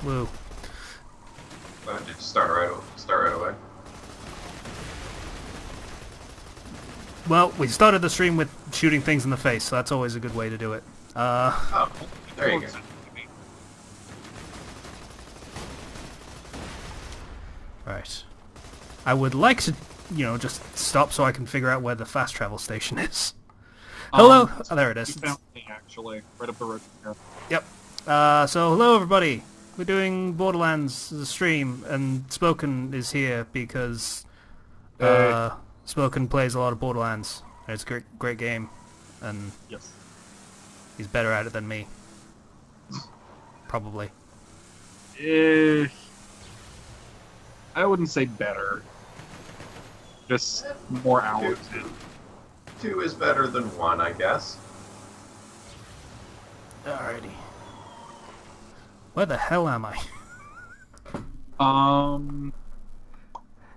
Woo. Why don't you just start right away? Well, we started the stream with shooting things in the face, so that's always a good way to do it. Oh, there you go. Right. I would like to, just stop so I can figure out where the fast travel station is. Hello! Oh, there it is. You found me, actually, right up the road here. Yep. So hello everybody. We're doing Borderlands the stream, and Spoken is here because Spoken plays a lot of Borderlands. It's a great game, and Yes. he's better at it than me. Probably. I wouldn't say better. Just more hours in. 2 is better than 1, I guess. Alrighty. Where the hell am I?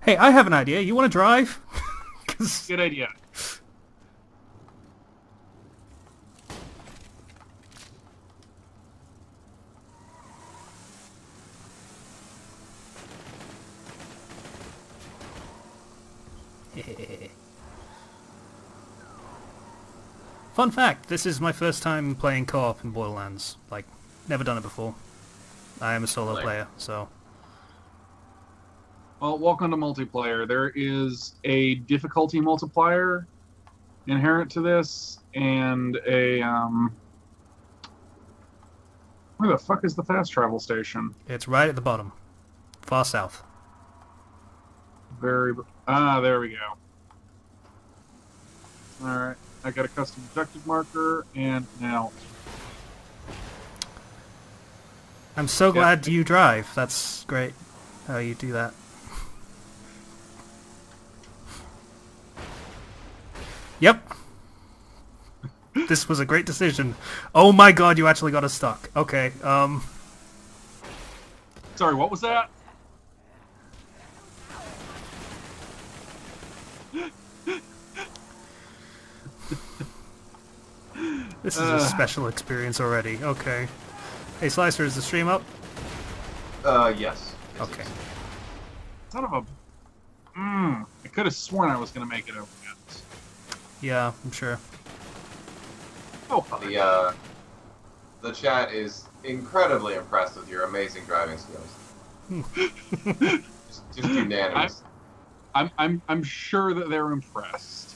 Hey, I have an idea. You want to drive? 'Cause Good idea. Fun fact, this is my first time playing co-op in Borderlands. Like, never done it before. I am a solo Really? player, so... Well, welcome to multiplayer. There is a difficulty multiplier inherent to this, and a, where the fuck is the fast travel station? It's right at the bottom. Far south. There we go. Alright, I got a custom objective marker, and now... I'm so glad you drive. That's great how you do that. Yep. This was a great decision. Oh my god, you actually got us stuck. Okay, Sorry, what was that? This is a special experience already. Okay. Hey, Slicer, is the stream up? Yes. Okay. Son of a... I could have sworn I was going to make it over yet. Yeah, I'm sure. Oh, The chat is incredibly impressed with your amazing driving skills. just unanimous. I'm sure that they're impressed.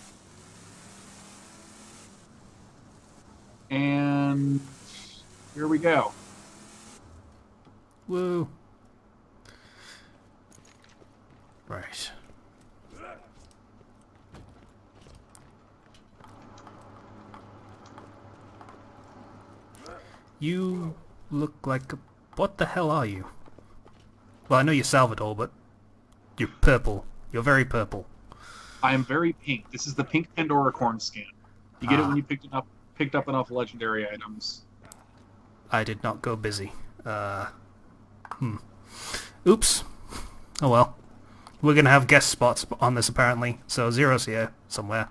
And here we go. Woo. Right. You look like a... What the hell are you? Well, I know you're Salvador, but you're purple. You're very purple. I am very pink. This is the pink Pandora corn skin. You get it when you picked up enough legendary items. I did not go busy. Oops. Oh well. We're gonna have guest spots on this apparently, so Zero's here somewhere.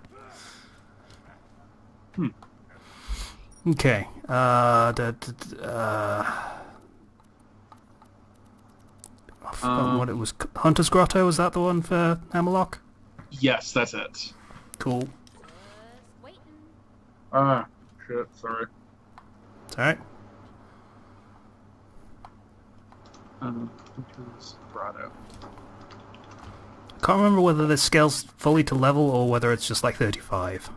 Okay. I forgot what it was. Hunter's Grotto, was that the one for Hammerlock? Yes, that's it. Cool. Shit, sorry. It's alright. Hunter's Grotto. I can't remember whether this scales fully to level or whether it's just like 35.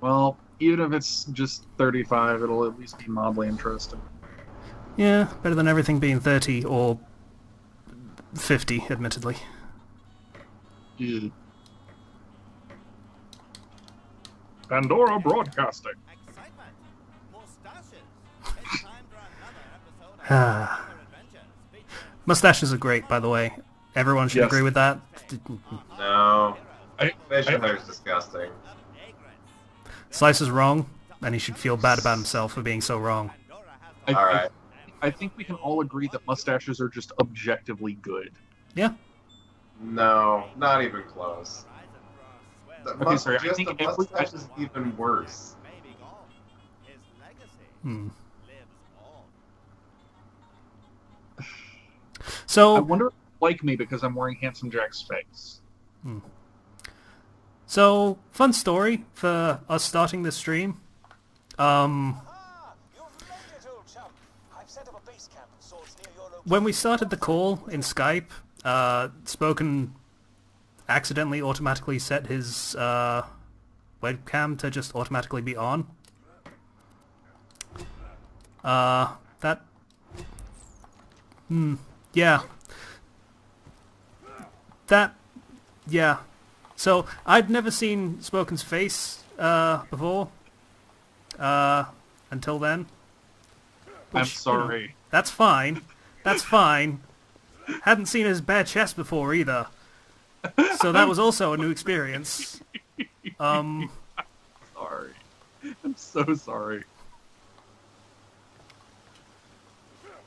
Well, even if it's just 35, it'll at least be mildly interesting. Yeah, better than everything being 30 or 50, admittedly. Yeah. Pandora Broadcasting. Mustaches are great, by the way. Everyone should Yes. agree with that. No. I- Facial hair is disgusting. Slice is wrong, and he should feel bad about himself for being so wrong. Alright. I think we can all agree that mustaches are just objectively good. Yeah. No, not even close. Okay, sorry, I think the mustache is even worse. So I wonder if they like me because I'm wearing Handsome Jack's face. So, fun story for us starting this stream. When we started the call in Skype, Spoken accidentally automatically set his webcam to just automatically be on. Yeah. So, I'd never seen Spoken's face before, until then. I'm Which, sorry. you know, that's fine. That's fine. Hadn't seen his bare chest before either. So that was also a new experience. Sorry. I'm so sorry.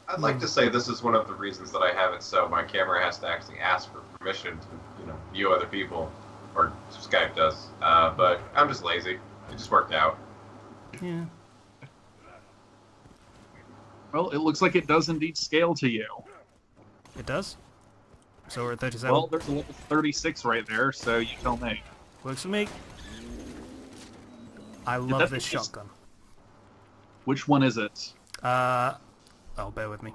I'd like to say this is one of the reasons that I have it so my camera has to actually ask for permission to, view other people, or Skype does. But I'm just lazy. It just worked out. Yeah. Well, it looks like it does indeed scale to you. It does? So we're at 37? Well, there's a level 36 right there, so you tell me. Works for me. I love this shotgun. Which one is it? Oh, bear with me.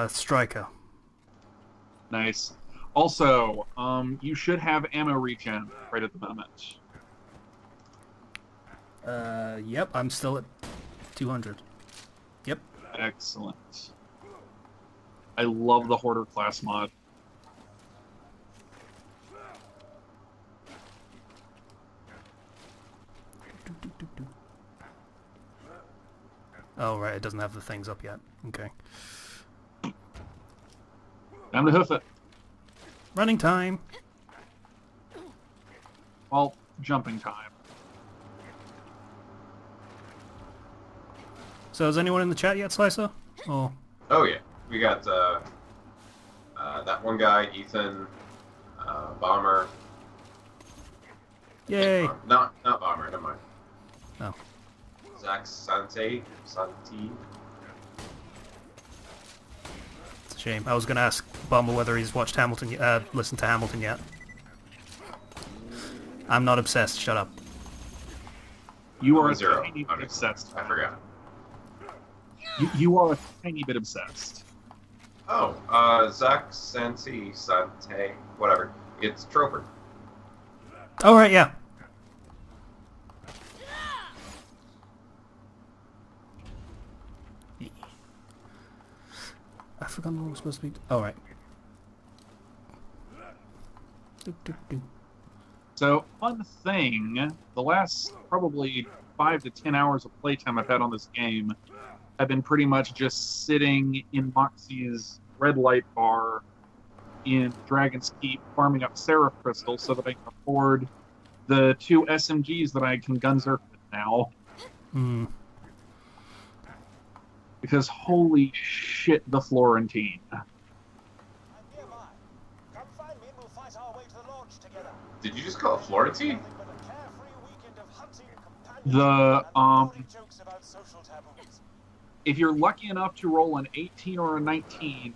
Striker. Nice. Also, you should have ammo regen right at the moment. Yep, I'm still at 200. Yep. Excellent. I love the Hoarder class mod. Oh, right, it doesn't have the things up yet. Okay. Time to hoof it. Running time. Well, jumping time. So is anyone in the chat yet, Slicer? Or... Oh yeah, we got that one guy, Ethan, Bomber. Yay! Not Bomber, never mind. Oh. Zach Santi. It's a shame. I was going to ask Bomber whether he's watched Hamilton, listened to Hamilton yet. I'm not obsessed, shut up. You are a Zero. tiny bit obsessed. I forgot. You are a tiny bit obsessed. Oh, Zach Sante, whatever. It's Troper. Oh, right, yeah. I forgot what was supposed to be... Oh, right. So, fun thing, the last probably 5 to 10 hours of playtime I've had on this game have been pretty much just sitting in Moxie's red light bar in Dragon's Keep, farming up Seraph crystals so that I can afford the 2 SMGs that I can gunzerk with now. Hmm. Because holy shit, the Florentine. Did you just call it Florentine? The, if you're lucky enough to roll an 18 or a 19,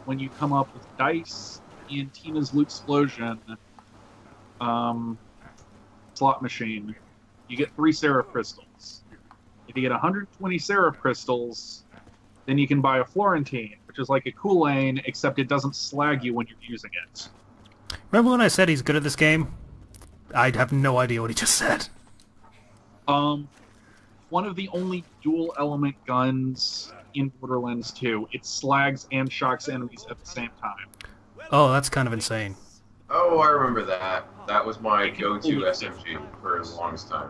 when you come up with dice in Tina's Loot Explosion slot machine, you get 3 Seraph crystals. If you get 120 Seraph crystals, then you can buy a Florentine, which is like a Kool-Aid, except it doesn't slag you when you're using it. Remember when I said he's good at this game? I have no idea what he just said. One of the only dual element guns in Borderlands 2. It slags and shocks enemies at the same time. Oh, that's kind of insane. Oh, I remember that. That was my go-to SMG for the longest time.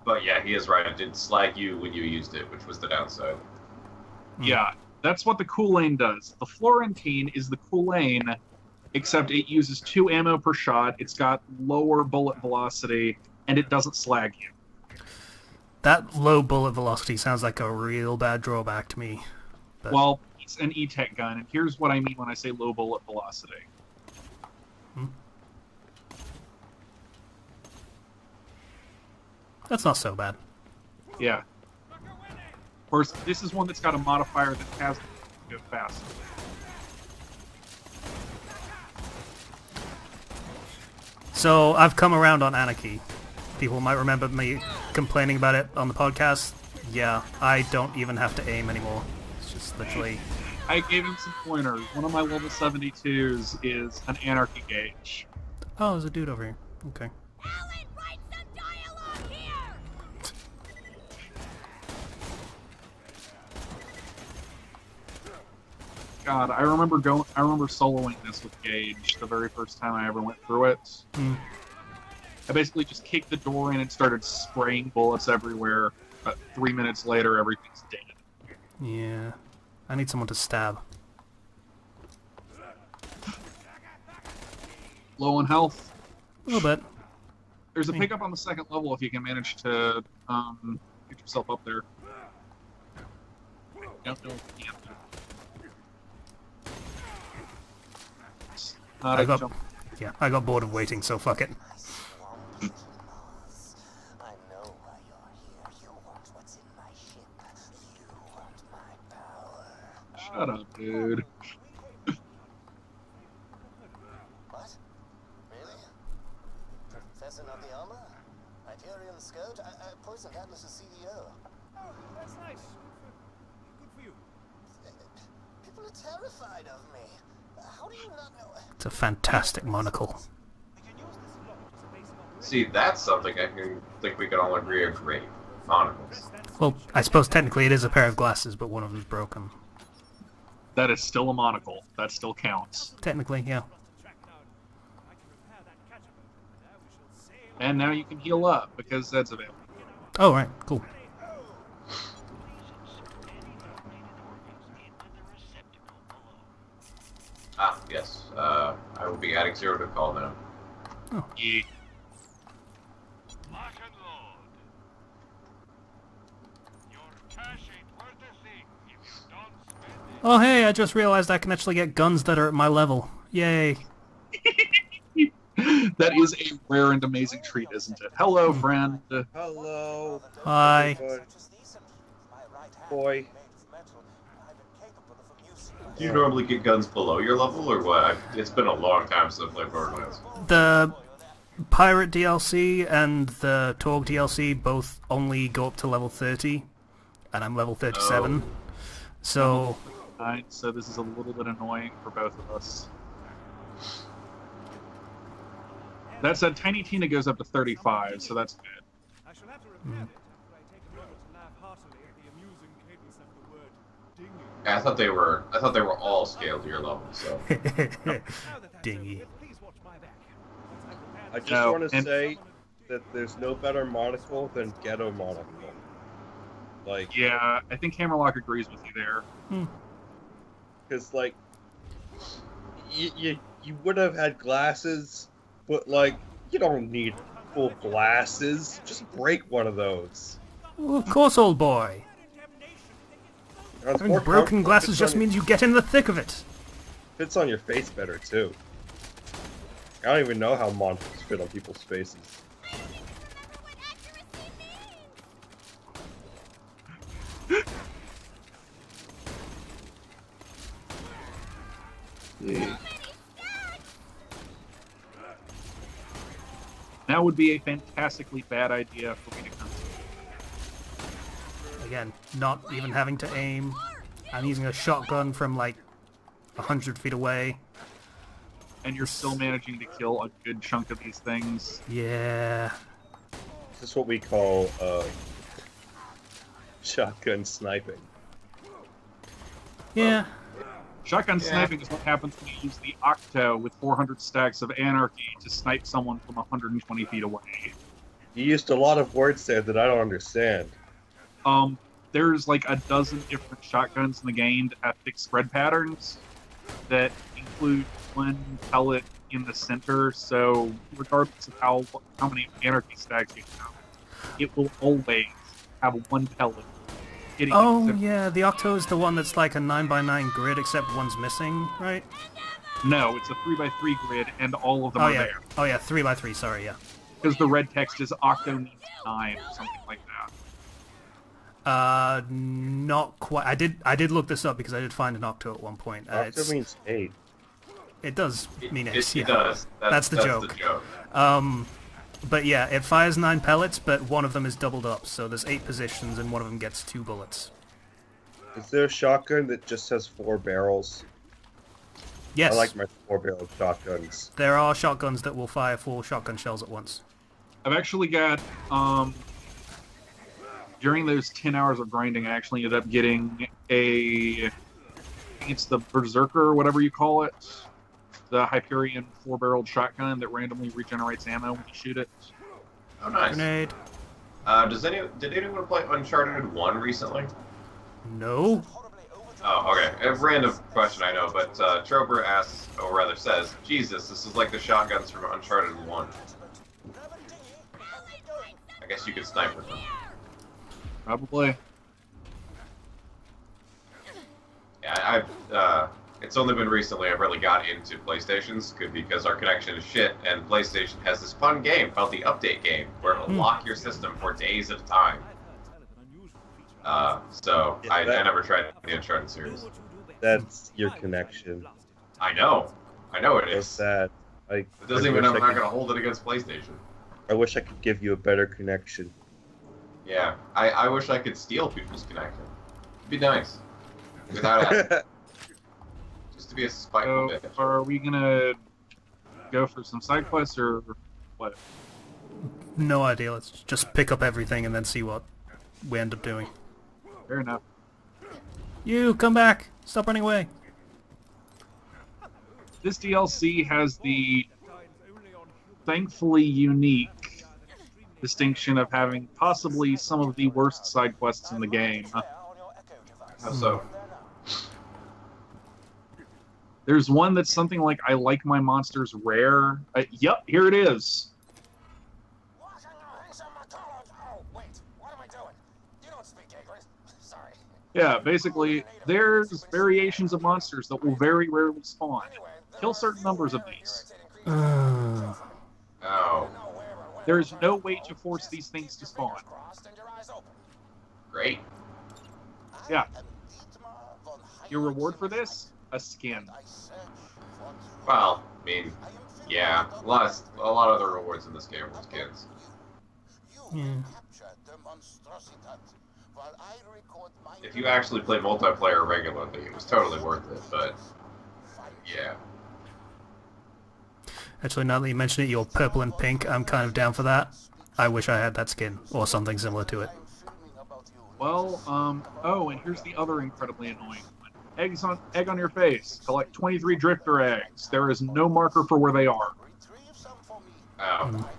But yeah, he is right. It did slag you when you used it, which was the downside. Yeah, that's what the Kool-Aid does. The Florentine is the Kool-Aid, except it uses 2 ammo per shot, it's got lower bullet velocity, and it doesn't slag you. That low bullet velocity sounds like a real bad drawback to me. But... Well, it's an E-Tech gun, and here's what I mean when I say low bullet velocity. That's not so bad. Yeah. Of course, this is one that's got a modifier that has to go fast. So I've come around on Anarchy. People might remember me complaining about it on the podcast. Yeah, I don't even have to aim anymore. It's just literally... I gave him some pointers. One of my level 72s is an Anarchy gauge. Oh, there's a dude over here. Okay. Alan, write some dialogue here! God, I remember soloing this with Gage the very first time I ever went through it. Hmm. I basically just kicked the door in and started spraying bullets everywhere. But 3 minutes later, everything's dead. Yeah. I need someone to stab. Low on health. A little bit. There's a pickup on the second level if you can manage to get yourself up there. Yep, no, you can't. Not a jump. Yeah, I got bored of waiting, so fuck it. I know why you're here. You want what's in my ship. You want my power. Shut up, dude. What? Really? Professor not the armor? Hyperion Scout? I poisoned Atlas's CDO. Oh, that's nice. Good for you. People are terrified of me. How do you not know? It's a fantastic monocle. We can use this lock as a base of operations. See, that's something I think we can all agree are great. Monocles. Well, I suppose technically it is a pair of glasses, but one of them's broken. That is still a monocle. That still counts. Technically, yeah. Track down. I can repair that catch-up over there. We shall sail. And now you can heal up because that's available. Oh, right. Cool. Ah, yes. I will be adding 0 to call now. Yeah. Lock and load. Your cash ain't worth a thing if you don't spend it. Oh, hey, I just realized I can actually get guns that are at my level. Yay. That is a rare and amazing treat, isn't it? Hello, friend. Hello, Hi. boy. Do you normally get guns below your level, or what? It's been a long time since I've played Borderlands. The Pirate DLC and the Torg DLC both only go up to level 30, and I'm level 37. So... Alright, so this is a little bit annoying for both of us. That said, Tiny Tina goes up to 35, so that's good. I shall have to repair it after I take a moment to laugh heartily at the amusing cadence of the word dinghy. I thought they were all scaled to your level, so. Now that that's Dingy. over with, please watch my back. Once I've repaired I the just No, want to and- say that there's no better monocle than ghetto monocle. Like, Yeah, I think Hammerlock agrees with you there. because like, you would have had glasses, but like, you don't need full glasses. Just break one of those. Well, of course, old boy. It's Having more broken comfortable. glasses Fits just on- means you get in the thick of it. fits on your face better too. I don't even know how monocles fit on people's faces. That would be a fantastically bad idea for me to come to. Again, not even having to aim. I'm using a shotgun from like 100 feet away. And you're still managing to kill a good chunk of these things. Yeah. This is what we call shotgun sniping. Yeah. Shotgun sniping is what happens when you use the Octo with 400 stacks of Anarchy to snipe someone from 120 feet away. You used a lot of words there that I don't understand. There's like a dozen different shotguns in the game that have fixed spread patterns that include one pellet in the center, so regardless of how many Anarchy stacks you have, it will always have one pellet hitting Oh, the center. yeah, the Octo is the one that's like a 9x9 grid, except one's missing, right? No, it's a 3x3 grid, and all of them Oh, are yeah. there. Oh, yeah, 3x3, sorry, yeah. Because the red text is Octo needs 9 or something like that. Not quite. I did look this up because I did find an octo at one point. Octo means 8. It does mean It, ace, it yeah. does. That's the joke. But yeah, it fires 9 pellets, but one of them is doubled up, so there's 8 positions and one of them gets 2 bullets. Is there a shotgun that just has 4 barrels? Yes, I like my 4-barrel shotguns. there are shotguns that will fire 4 shotgun shells at once. I've actually got, during those 10 hours of grinding, I actually ended up getting it's the Berserker, or whatever you call it. The Hyperion 4-barreled shotgun that randomly regenerates ammo when you shoot it. Oh, nice. Grenade. Did anyone play Uncharted 1 recently? No. Oh, okay. A random question, I know, but Trober asks, or rather says, Jesus, this is like the shotguns from Uncharted 1. I guess you could snipe with them. Probably. Yeah, it's only been recently I've really got into PlayStations, because our connection is shit, and PlayStation has this fun game called the Update Game, where it'll lock your system for days at a time. So I never tried the Uncharted series. That's your connection. I know it So is. sad. It doesn't even. I'm not gonna hold it against PlayStation. I wish I could give you a better connection. Yeah, I wish I could steal people's connection. It'd be nice. Without it, just to be a spiteful So, bitch. are we gonna go for some side quests, or what? No idea. Let's just pick up everything and then see what we end up doing. Fair enough. You, come back! Stop running away! This DLC has the thankfully unique distinction of having possibly some of the worst side quests in the game. How so? There's one that's something like, I like my monsters rare. Yep, here it is. Yeah, basically, there's variations of monsters that will very rarely spawn. Kill certain numbers of these. Oh. There's no way to force these things to spawn. Great. Yeah. Your reward for this? A skin. Well, I mean, yeah, a lot of the rewards in this game are skins. Yeah. If you actually play multiplayer regularly, it was totally worth it, but yeah. Actually, now that you mention it, you're purple and pink. I'm kind of down for that. I wish I had that skin, or something similar to it. Well, oh, and here's the other incredibly annoying one. Egg on your face. Collect 23 drifter eggs. There is no marker for where they are. Oh.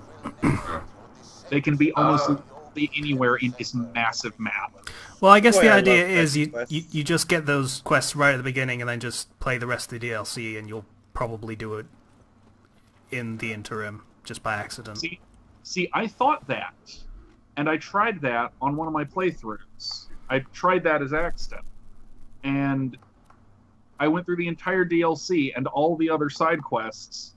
They can be almost anywhere in this massive map. Well, I guess Boy, the I idea love is quests. you just get those quests right at the beginning and then just play the rest of the DLC, and you'll probably do it in the interim, just by accident. See, I thought that, and I tried that on one of my playthroughs. I tried that as accident, and I went through the entire DLC and all the other side quests,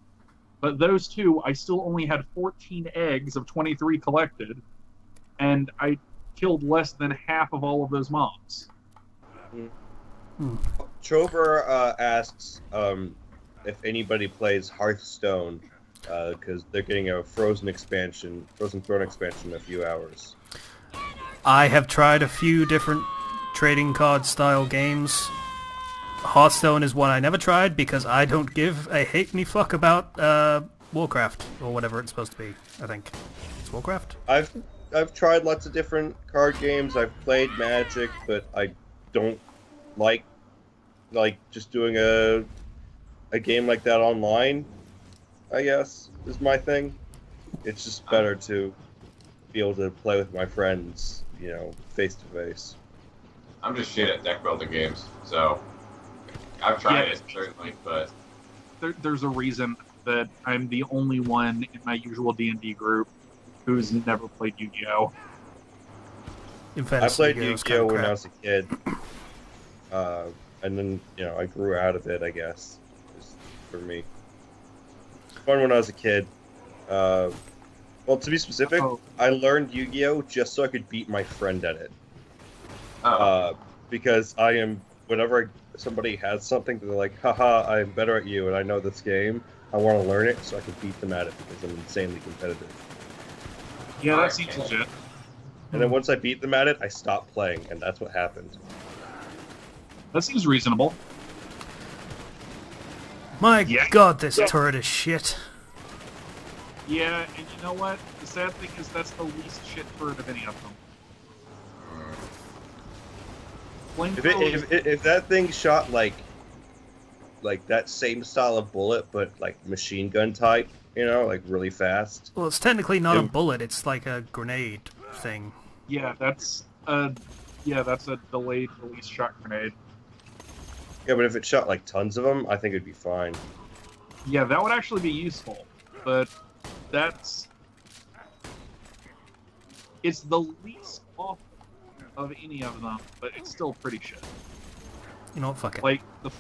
but those two, I still only had 14 eggs of 23 collected, and I killed less than half of all of those mobs. Trover asks if anybody plays Hearthstone, because they're getting a Frozen Throne expansion in a few hours. I have tried a few different trading card style games. Hearthstone is one I never tried because I don't give a halfpenny fuck about Warcraft, or whatever it's supposed to be. I think it's Warcraft. I've tried lots of different card games. I've played Magic, but I don't like just doing a game like that online, I guess, is my thing. It's just better to be able to play with my friends, face to face. I'm just shit at deck building games, so I've tried it, certainly, but There's a reason that I'm the only one in my usual D&D group who's never played Yu-Gi-Oh! In I fairness, played Yu-Gi-Oh's Yu-Gi-Oh! kind of when I crap. was a kid, and then I grew out of it, I guess, just for me. Fun when I was a kid. Well, to be specific, Oh. I learned Yu-Gi-Oh! Just so I could beat my friend at it. Oh, because I am whenever somebody has something, they're like, haha, I'm better at you, and I know this game. I want to learn it so I can beat them at it because I'm insanely competitive. Yeah, I that seems can't. legit. And then once I beat them at it, I stop playing, and that's what happened. That seems reasonable. My Yeah. god, this turret is shit. Yeah, and you know what? The sad thing is that's the least shit turret of any of them. If that thing shot like that same style of bullet, but like machine gun type, like really fast. Well, it's technically not a Yeah. bullet, it's like a grenade thing. Yeah, that's a delayed release shot grenade. Yeah, but if it shot like tons of them, I think it'd be fine. Yeah, that would actually be useful, but it's the least awful of any of them, but it's still pretty shit. You know what, fuck it. Like the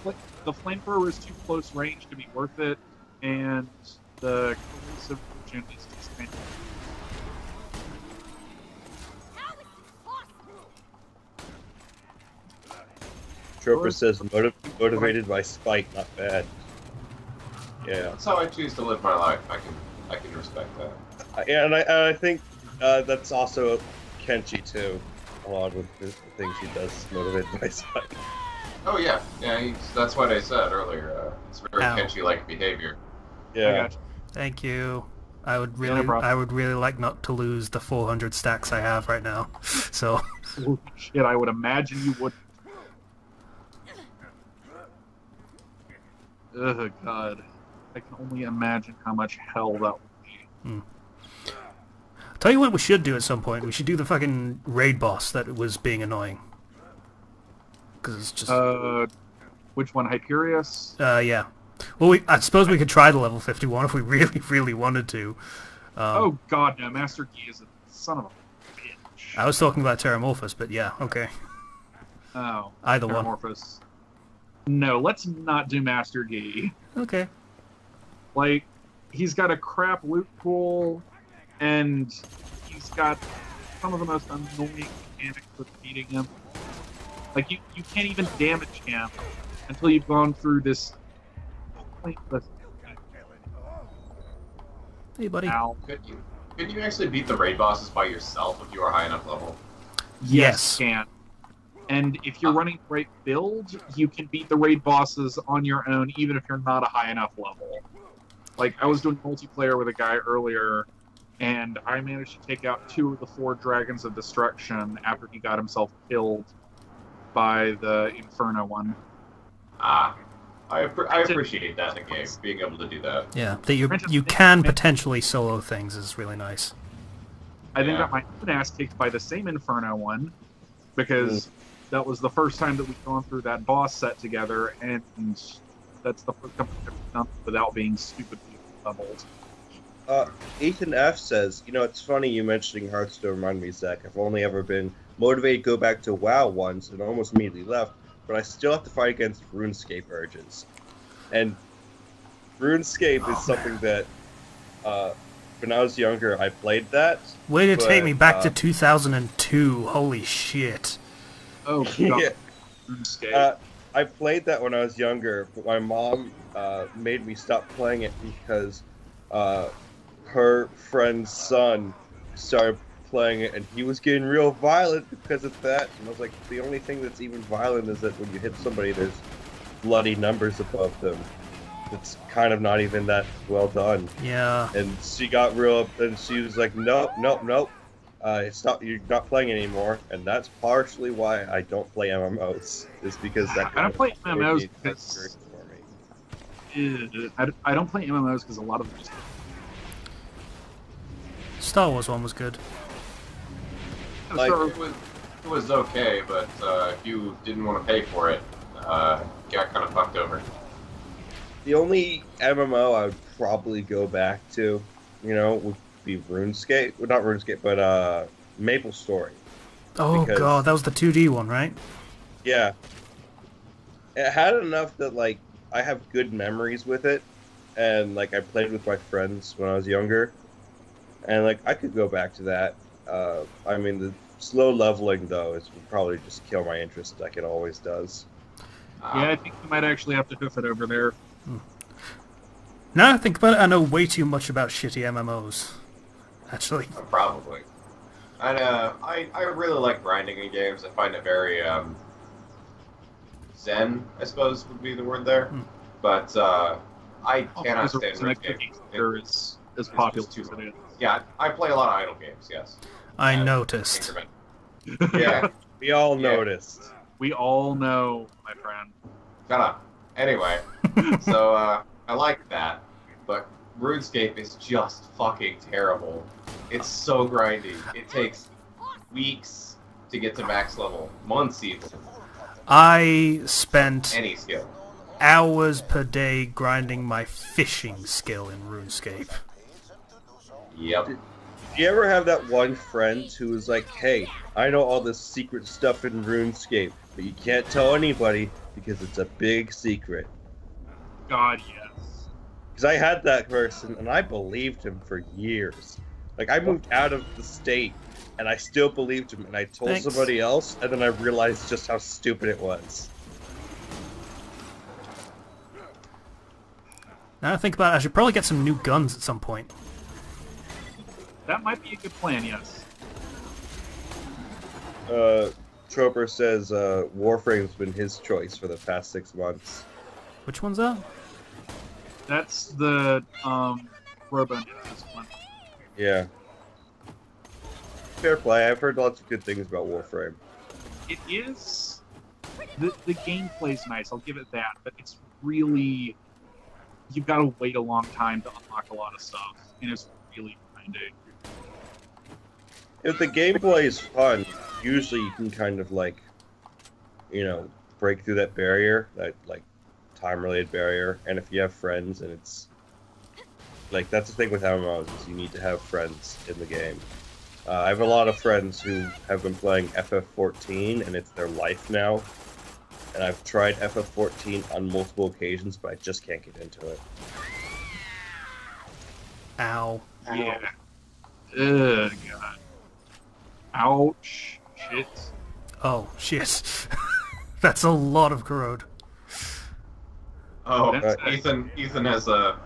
flamethrower is too close range to be worth it, and the corrosive version is just kind of... How is this possible? Troper says motivated by spite, not bad. Yeah, that's how I choose to live my life. I can respect that. yeah, and I think that's also Kenshi too, along with the things he does motivated by spite. Oh yeah, that's what I said earlier. It's very Ow. Kenshi-like behavior. I Yeah. got you. Thank you. I would no really, problem. I would really like not to lose the 400 stacks I have right now. So, Holy shit, I would imagine you would. Ugh, God. I can only imagine how much hell that would be. tell you what we should do at some point. We should do the fucking raid boss that was being annoying. Because it's just... Which one? Hyperius? yeah. Well, I suppose we could try the level 51 if we really, really wanted to. Oh, God, no. Master Key is a son of a bitch. I was talking about Terramorphous, but yeah, okay. Oh. Either one. Metamorphosis. No, let's not do Master Key. Okay. Like, he's got a crap loot pool, and he's got some of the most annoying mechanics with beating him. Like, you can't even damage him until you've gone through this pointless... Hey, buddy. Ow. Could you actually beat the raid bosses by yourself if you are high enough level? Yes. You can. And if you're running the right build, you can beat the raid bosses on your own, even if you're not a high enough level. Like, I was doing multiplayer with a guy earlier, and I managed to take out 2 of the 4 Dragons of Destruction after he got himself killed by the Inferno one. I appreciate that in game, being able to do that. Yeah, that you can potentially solo things is really nice. I then Yeah. got my own ass kicked by the same Inferno one, because that was the first time that we've gone through that boss set together, and that's the first time I've ever done it without being stupidly leveled. Ethan F says, it's funny you mentioning Hearthstone reminded me, Zach. I've only ever been motivated to go back to WoW once and almost immediately left, but I still have to fight against RuneScape urges. And RuneScape is something that, when I was younger, I played that. Way to take but, me back to 2002. Holy shit. Oh, God. Yeah. RuneScape. I played that when I was younger, but my mom made me stop playing it because her friend's son started playing it, and he was getting real violent because of that. And I was like, the only thing that's even violent is that when you hit somebody, there's bloody numbers above them. It's kind of not even that well done. Yeah. And she got real, and she was like, nope. Stop! You're not playing anymore, and that's partially why I don't play MMOs. Is because that. I don't play MMOs experience because for me. I don't play MMOs because a lot of them just... Star Wars one was good. Like- It was okay, but if you didn't want to pay for it, got kind of fucked over. The only MMO I would probably go back to, would be RuneScape. Well, not RuneScape, but MapleStory. Oh Because- god, that was the 2D one, right? Yeah. It had enough that, like, I have good memories with it, and, like, I played with my friends when I was younger, and, like, I could go back to that. I mean, slow leveling though is would probably just kill my interest like it always does. Yeah, I think you might actually have to hoof it over there. Now I think about it, I know way too much about shitty MMOs. Actually. Probably. I really like grinding in games. I find it very zen, I suppose would be the word there. But I cannot stand the cookie cutter is as popular as it is. Yeah, I play a lot of idle games. Yes. I noticed. Yeah. We all Yeah. noticed. We all know, my friend. Shut up. Anyway, so I like that, but RuneScape is just fucking terrible. It's so grindy. It takes weeks to get to max level, months even. I spent Any skill. hours per day grinding my fishing skill in RuneScape. Yep. Do you ever have that one friend who is like, hey, I know all this secret stuff in RuneScape, but you can't tell anybody because it's a big secret? God, yes. Because I had that person, and I believed him for years. Like, I moved out of the state, and I still believed him, and I told Thanks. somebody else, and then I realized just how stupid it was. Now I think about it, I should probably get some new guns at some point. That might be a good plan, yes. Troper says Warframe's been his choice for the past 6 months. Which one's that? That's the Robo Ninjas one. Yeah. Fair play. I've heard lots of good things about Warframe. It is. The gameplay's nice, I'll give it that, but it's really. You've got to wait a long time to unlock a lot of stuff, and it's really grinding. If the gameplay is fun, usually you can kind of like, break through that barrier, that like time-related barrier. And if you have friends, and it's like that's the thing with MMOs, is you need to have friends in the game. I have a lot of friends who have been playing FF14, and it's their life now. And I've tried FF14 on multiple occasions, but I just can't get into it. Ow. Yeah. Ugh, God. Ouch. Shit. Oh, shit. That's a lot of corrode. Oh, That's- Ethan has a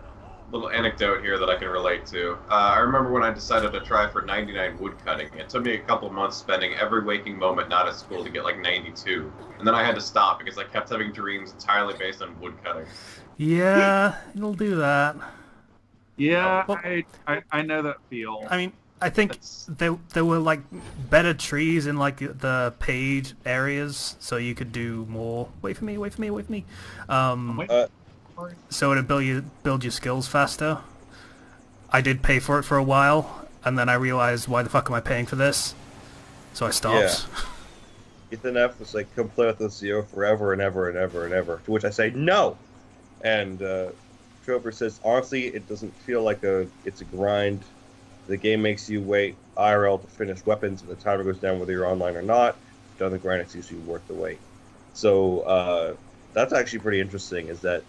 little anecdote here that I can relate to. I remember when I decided to try for 99 woodcutting. It took me a couple months spending every waking moment not at school to get like 92. And then I had to stop because I kept having dreams entirely based on woodcutting. Yeah, it'll do that. Yeah, Well- I know that feel. I mean, I think That's- there were like better trees in like the paid areas, so you could do more. Wait for me, wait for me, wait for me. Wait. So it'd build your skills faster. I did pay for it for a while, and then I realized, why the fuck am I paying for this? So I stopped. Ethan F was like, come play with us, forever and ever and ever and ever. To which I say, no! And Troper says, honestly, it doesn't feel like it's a grind. The game makes you wait IRL to finish weapons, and the timer goes down whether you're online or not. If you've done the grind, it's usually worth the wait. So that's actually pretty interesting, is that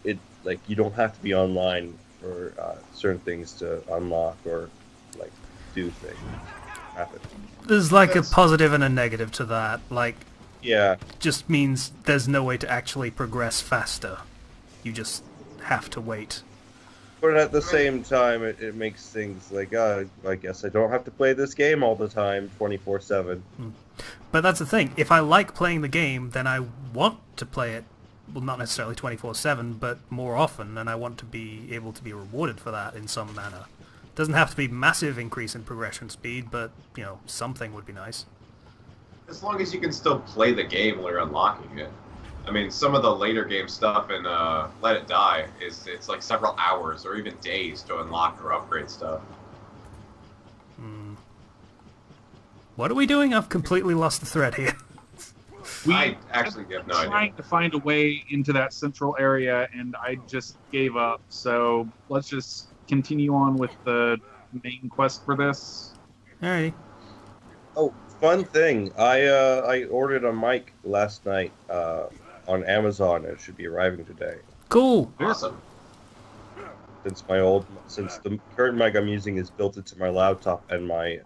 it like you don't have to be online for certain things to unlock or like do things happen. There's like a positive and a negative to that. Like, Yeah, just means there's no way to actually progress faster. You just have to wait. but at the same time, it makes things like, I guess I don't have to play this game all the time, 24/7. But that's the thing. If I like playing the game, then I want to play it, well, not necessarily 24/7, but more often, and I want to be able to be rewarded for that in some manner. Doesn't have to be massive increase in progression speed, but, something would be nice. As long as you can still play the game while you're unlocking it. I mean, some of the later game stuff in Let It Die it's like several hours or even days to unlock or upgrade stuff. What are we doing? I've completely lost the thread here. I actually have no idea. Trying to find a way into that central area, and I just gave up. So let's just continue on with the main quest for this. Alrighty. Oh, fun thing. I ordered a mic last night on Amazon, and it should be arriving today. Cool. Awesome. Since the current mic I'm using is built into my laptop, and my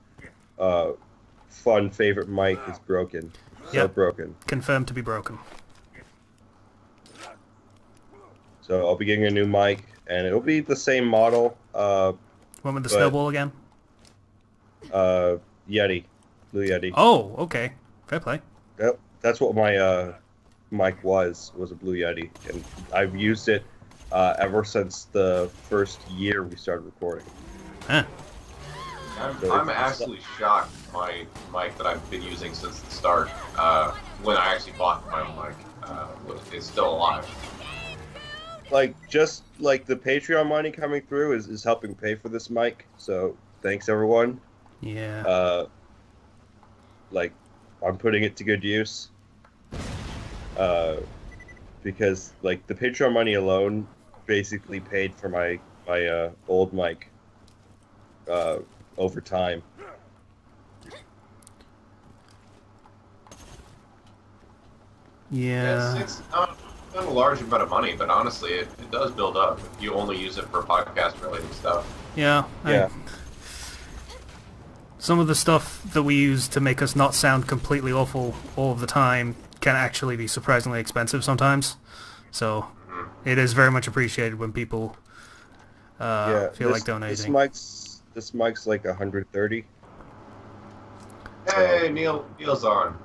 fun favorite mic is broken. So Yep. broken. Confirmed to be broken. So I'll be getting a new mic, and it'll be the same model. Went with the But- snowball again? Yeti, Blue Yeti. Oh, okay. Fair play. Yep, that's what my mic was a Blue Yeti, and I've used it ever since the first year we started recording. Huh. I'm actually shocked my mic that I've been using since the start, when I actually bought my own mic, is still alive. Like, just like the Patreon money coming through is helping pay for this mic, so thanks everyone. Yeah. Like, I'm putting it to good use. Because like the Patreon money alone basically paid for my old mic over time. Yeah. It's not a large amount of money, but honestly, it does build up if you only use it for podcast-related stuff. Yeah. Yeah. Some of the stuff that we use to make us not sound completely awful all of the time can actually be surprisingly expensive sometimes. So it is very much appreciated when people feel like donating. This mic's like 130. Hey, Neil's on.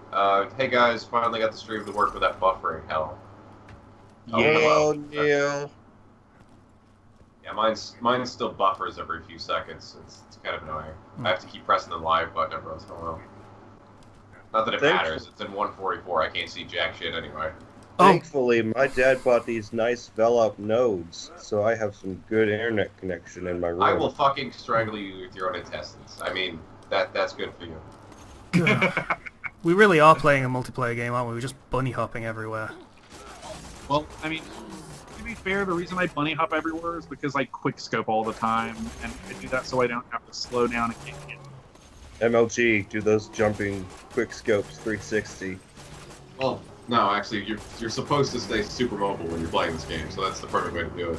Hey guys, finally got the stream to work with that buffering hell. Yeah, Neil. Yeah, mine still buffers every few seconds. It's kind of annoying. I have to keep pressing the live button every once in a while. Not that it matters. It's in 144. I can't see jack shit anyway. Oh. Thankfully, my dad bought these nice Velop nodes, so I have some good internet connection in my room. I will fucking strangle you with your own intestines. I mean, that's good for you. God. We really are playing a multiplayer game, aren't we? We're just bunny hopping everywhere. Well, I mean, to be fair, the reason I bunny hop everywhere is because I quick scope all the time, and I do that so I don't have to slow down and get hit. MLG, do those jumping quick scopes 360. Well, no, actually, you're supposed to stay super mobile when you're playing this game, so that's the perfect way to do it.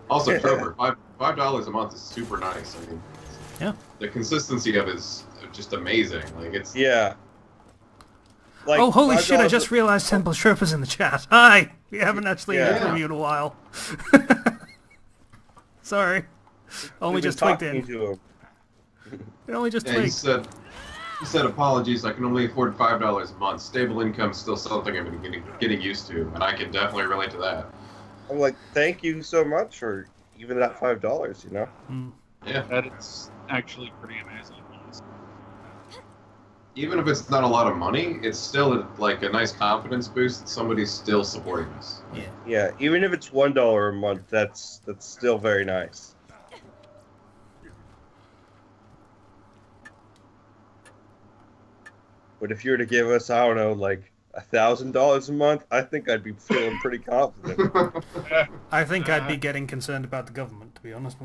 Also, Trevor, $5 a month is super nice. I mean, Yeah. the consistency of it is just amazing. Like it's Yeah. Like, Oh, holy shit, I $5 just realized Temple Sherpa's in the chat. Hi! We haven't actually Yeah. interviewed you in a while. Sorry. Only We've been just twigged talking in. to him. It only just yeah, he twigged. said apologies. I can only afford $5 a month. Stable income is still something I've been getting used to, and I can definitely relate to that. I'm like, thank you so much for even that $5, you know? Yeah. That is actually pretty amazing. Even if it's not a lot of money, it's still like a nice confidence boost that somebody's still supporting us. Yeah. Yeah, even if it's $1 a month, that's still very nice. But if you were to give us, I don't know, like $1,000 a month, I think I'd be feeling pretty confident. I think I'd be getting concerned about the government, to be honest.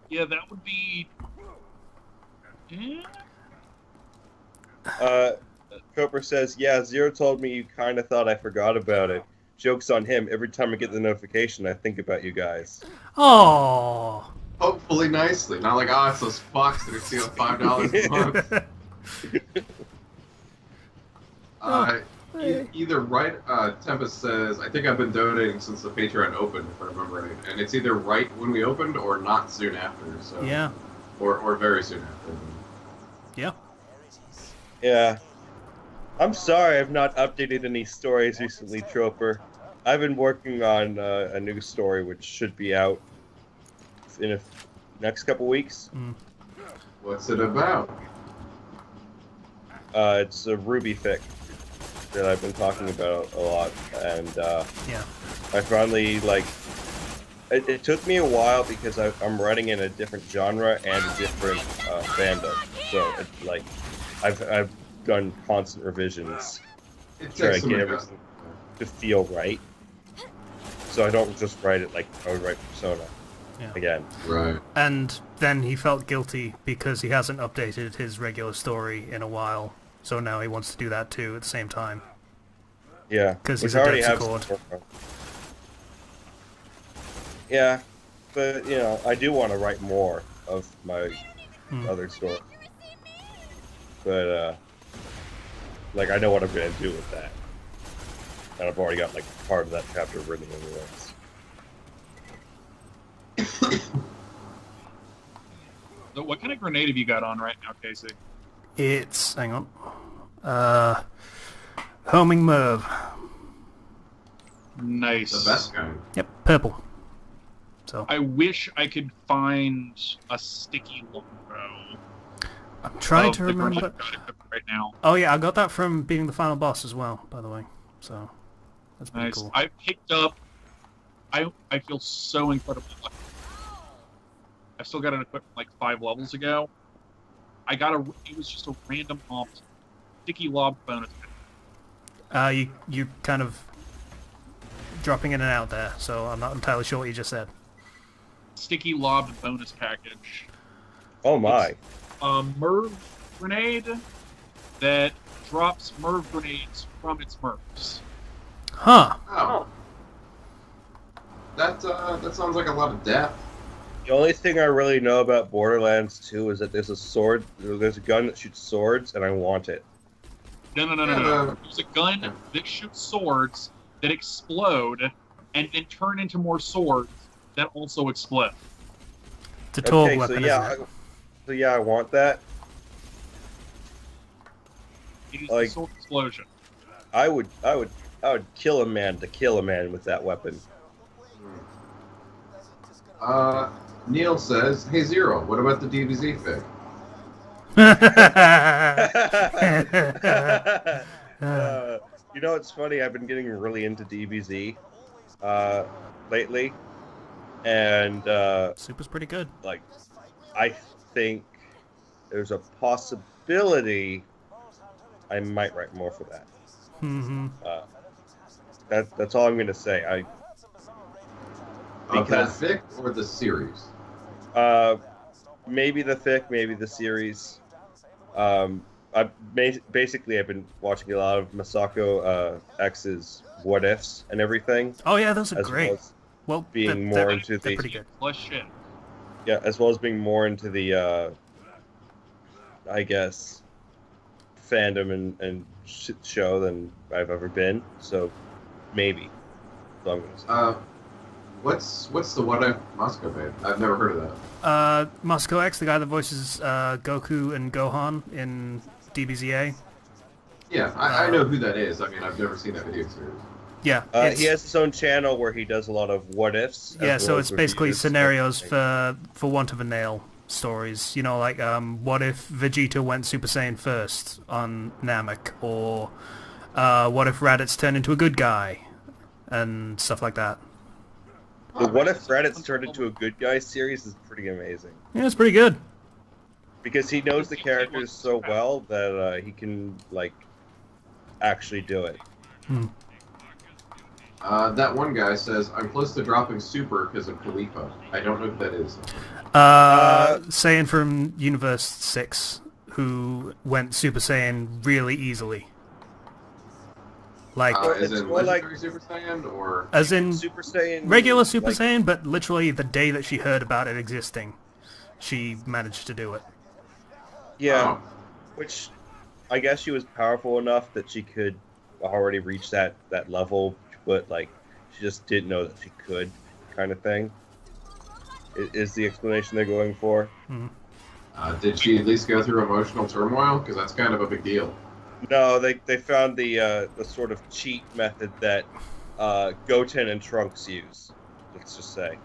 Yeah, that would be... Cooper says, yeah, Zero told me you kind of thought I forgot about it. Joke's on him. Every time I get the notification, I think about you guys. Oh. Hopefully nicely. Not like, oh, it's those fucks that are stealing $5 a month. Either right, Tempest says, I think I've been donating since the Patreon opened, if I remember right. And it's either right when we opened or not soon after. So Yeah. Or very soon after. Yeah. Yeah. I'm sorry I've not updated any stories recently, Troper. I've been working on a new story which should be out in the next couple weeks. What's it about? It's a Ruby fic that I've been talking about a lot, and Yeah. I finally, like, it took me a while because I'm writing in a different genre and a different fandom, so it's like I've done constant revisions It to try takes to get some everything to feel right, so I don't just write it like I would write Persona again. Right. And then he felt guilty because he hasn't updated his regular story in a while, so now he wants to do that too at the same time. Yeah, 'Cause which he's a I already Dexter have cord. some work on. Yeah, but you know, I do want to write more of my other story. But like I know what I'm gonna do with that, and I've already got like part of that chapter written anyways. So what kind of grenade have you got on right now, Casey? It's hang on. Homing Merv. Nice. The best kind. Yep, purple. So I wish I could find a sticky longbow. I'm trying of to the grenade remember. I've got equipped right now. Oh yeah, I got that from beating the final boss as well, by the way. So that's pretty Nice. cool. I picked up. I feel so incredibly lucky. I still got it equipped like 5 levels ago. I got it was just a random sticky lob bonus. You kind of dropping in and out there, so I'm not entirely sure what you just said. Sticky lobbed bonus package. Oh my! Merv grenade that drops Merv grenades from its Mervs. Huh. Oh. That sounds like a lot of death. The only thing I really know about Borderlands 2 is that there's a gun that shoots swords, and I want it. No. There's a gun that shoots swords that explode and then turn into more swords that also explode. It's a Torg Okay, weapon, so yeah, isn't it? so yeah, I want that. It is Like- the sword explosion. I would kill a man to kill a man with that weapon. Neil says, "Hey Zero, what about the DBZ fic?" You know, it's funny. I've been getting really into DBZ lately, and Super's pretty good. like, I think there's a possibility I might write more for that. Mm-hmm. That's all I'm gonna say. Of that Because- fic or the series? Maybe the fic, maybe the series. Basically I've been watching a lot of Masako X's What Ifs and everything, Oh yeah, those are as great. well as Well, being they're more into they're the pretty good. Plus shit. as well as being more into the I guess fandom and shit show than I've ever been. So maybe. So I'm gonna say. What's the What If Moscow babe? I've never heard of that. Moscow X, the guy that voices Goku and Gohan in DBZA. Yeah, I know who that is. I mean, I've never seen that video series. Yeah, He has his own channel where he does a lot of what ifs. yeah. as So well it's as basically reviews. scenarios for want of a nail stories. You know, like what if Vegeta went Super Saiyan first on Namek, or what if Raditz turned into a good guy, and stuff like that. The What If Reddit's turned into a good guy series is pretty amazing. Yeah, it's pretty good. Because he knows the characters so well that he can, like, actually do it. That one guy says, "I'm close to dropping Super because of Khalifa." I don't know who that is. Saiyan from Universe 6, who went Super Saiyan really easily. Like, Is it's in more like- Legendary Super Saiyan or? as in Super Saiyan... regular Super like, Saiyan, but literally the day that she heard about it existing, she managed to do it. Yeah, Oh. which I guess she was powerful enough that she could already reach that level, but, like, she just didn't know that she could, kind of thing. Is the explanation they're going for. Did she at least go through emotional turmoil? Because that's kind of a big deal. No, they found the sort of cheat method that Goten and Trunks use. Let's just say,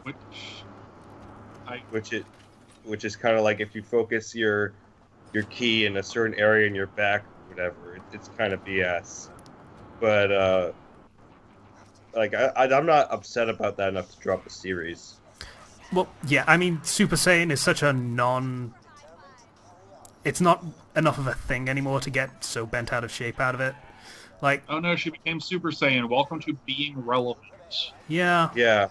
which is kind of like if you focus your key in a certain area in your back, whatever. It's kind of BS. But like I'm not upset about that enough to drop the series. Well, yeah, I mean, Super Saiyan is such a it's not enough of a thing anymore to get so bent out of shape out of it. Like, Oh no, she became Super Saiyan. Welcome to being relevant. yeah, Yeah,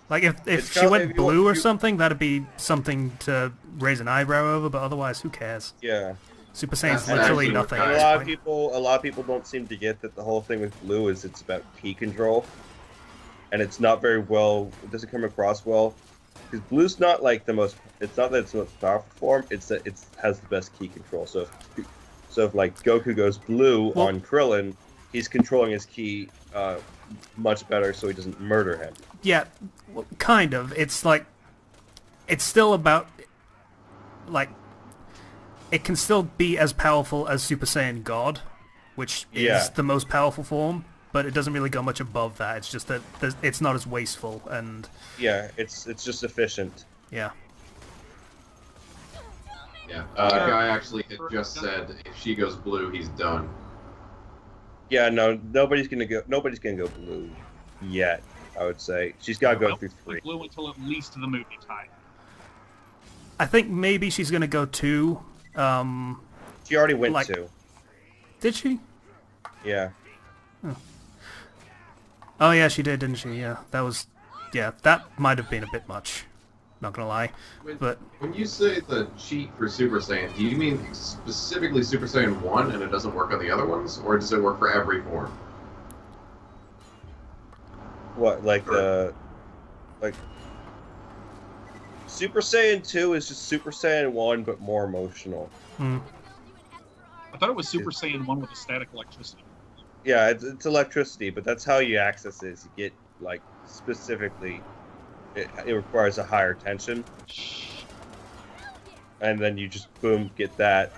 like if It's she got- went if you- blue or you- something, that'd be something to raise an eyebrow over, but otherwise, who cares? yeah. Super Saiyan's That's literally actually nothing. what at And this a point. lot of people don't seem to get that the whole thing with blue is it's about key control, and it's not very well. It doesn't come across well Because Blue's not like the most. It's not that it's the most powerful form. It's that it has the best key control. So if like Goku goes blue Well- on Krillin, he's controlling his key much better, so he doesn't murder him. Yeah, well, kind of. It's like, it's still about, like, it can still be as powerful as Super Saiyan God, which is Yeah. the most powerful form, but it doesn't really go much above that. It's just that it's not as wasteful, and Yeah, it's just efficient. yeah. Yeah. Guy actually had just said if she goes blue, he's done. Yeah, no, nobody's gonna go blue yet. I would say she's got to go through 3. Blue until at least the movie time. I think maybe she's gonna go 2. She already went like- 2. Did she? Yeah. Oh yeah, she did, didn't she? Yeah, that might have been a bit much. Not gonna lie, but When you say the cheat for Super Saiyan, do you mean specifically Super Saiyan 1 and it doesn't work on the other ones, or does it work for every form? What, like Super Saiyan 2 is just Super Saiyan 1, but more emotional. hmm. I thought it was Super Saiyan 1 with the static electricity. Yeah, it's electricity, but that's how you access it. Is you get like specifically, it requires a higher tension, and then you just boom get that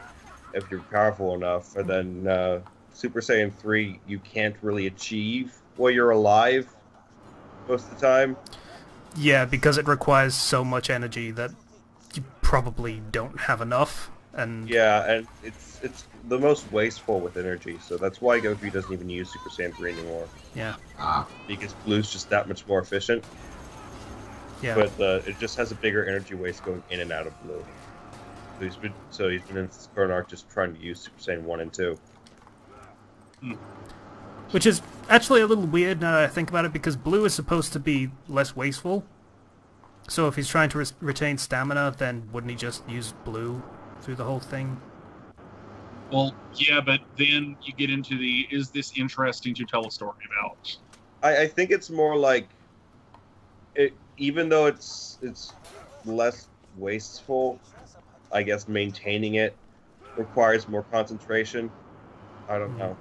if you're powerful enough. And then Super Saiyan 3, you can't really achieve while you're alive most of the time. Yeah, because it requires so much energy that you probably don't have enough. And Yeah, and it's the most wasteful with energy, so that's why Goku doesn't even use Super Saiyan 3 anymore, yeah, because Blue's just that much more efficient. yeah. But it just has a bigger energy waste going in and out of Blue. So he's been in this current arc just trying to use Super Saiyan 1 and 2. Which is actually a little weird now that I think about it, because Blue is supposed to be less wasteful. So if he's trying to retain stamina, then wouldn't he just use Blue through the whole thing? Well, yeah, but then you get into the, is this interesting to tell a story about? I think it's more like, even though it's less wasteful, I guess maintaining it requires more concentration. I don't know.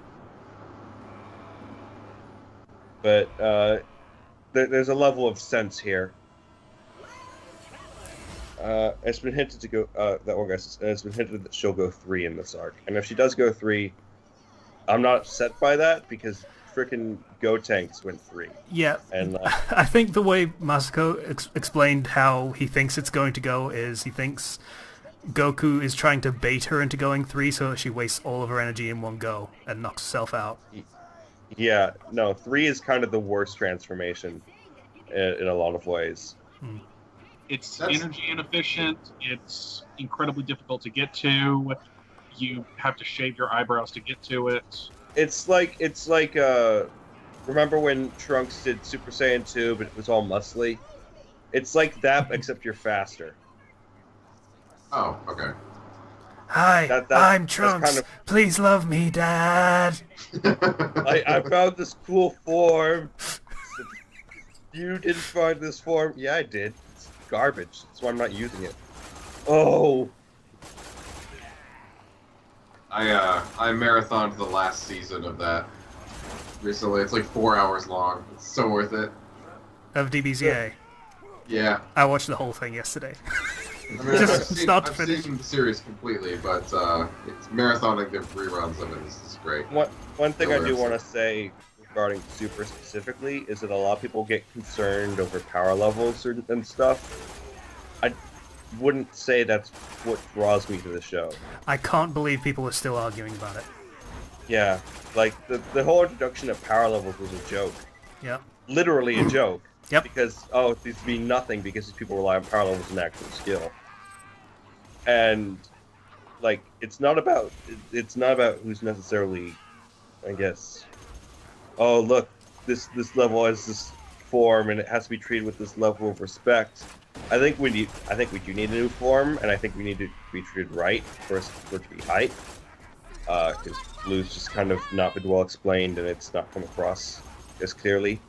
But there's a level of sense here. It's been hinted to go it's been hinted that she'll go 3 in this arc, and if she does go 3, I'm not upset by that because frickin' Gotenks went 3. Yeah, And I think the way Masako explained how he thinks it's going to go is he thinks Goku is trying to bait her into going 3 so that she wastes all of her energy in one go and knocks herself out. yeah, no, 3 is kind of the worst transformation in a lot of ways. It's That's- energy inefficient. It's incredibly difficult to get to. You have to shave your eyebrows to get to it. It's like remember when Trunks did Super Saiyan 2, but it was all muscly? It's like that, except you're faster. Oh, okay. Hi, That's I'm Trunks. kind of- Please love me, Dad. I found this cool form. You didn't find this form? Yeah, I did. It's garbage. That's why I'm not using it. Oh, I marathoned the last season of that recently. It's like 4 hours long. It's so worth it. Of DBZA. Yeah. I watched the whole thing yesterday. I mean, Just I've seen, start to I've finish. seen the series completely, but it's marathoning the reruns of it is great. one thing I do Hilarious. want to say regarding Super specifically is that a lot of people get concerned over power levels and stuff. I wouldn't say that's what draws me to the show. I can't believe people are still arguing about it. Yeah, like the whole introduction of power levels was a joke. Yep. Literally a joke. Yep. Because it needs to be nothing because these people rely on power levels and actual skill. And like it's not about who's necessarily, I guess. Oh look, this level has this form and it has to be treated with this level of respect. I think we do need a new form, and I think we need to be treated right for it to be hype. Because Blue's just kind of not been well explained and it's not come across as clearly.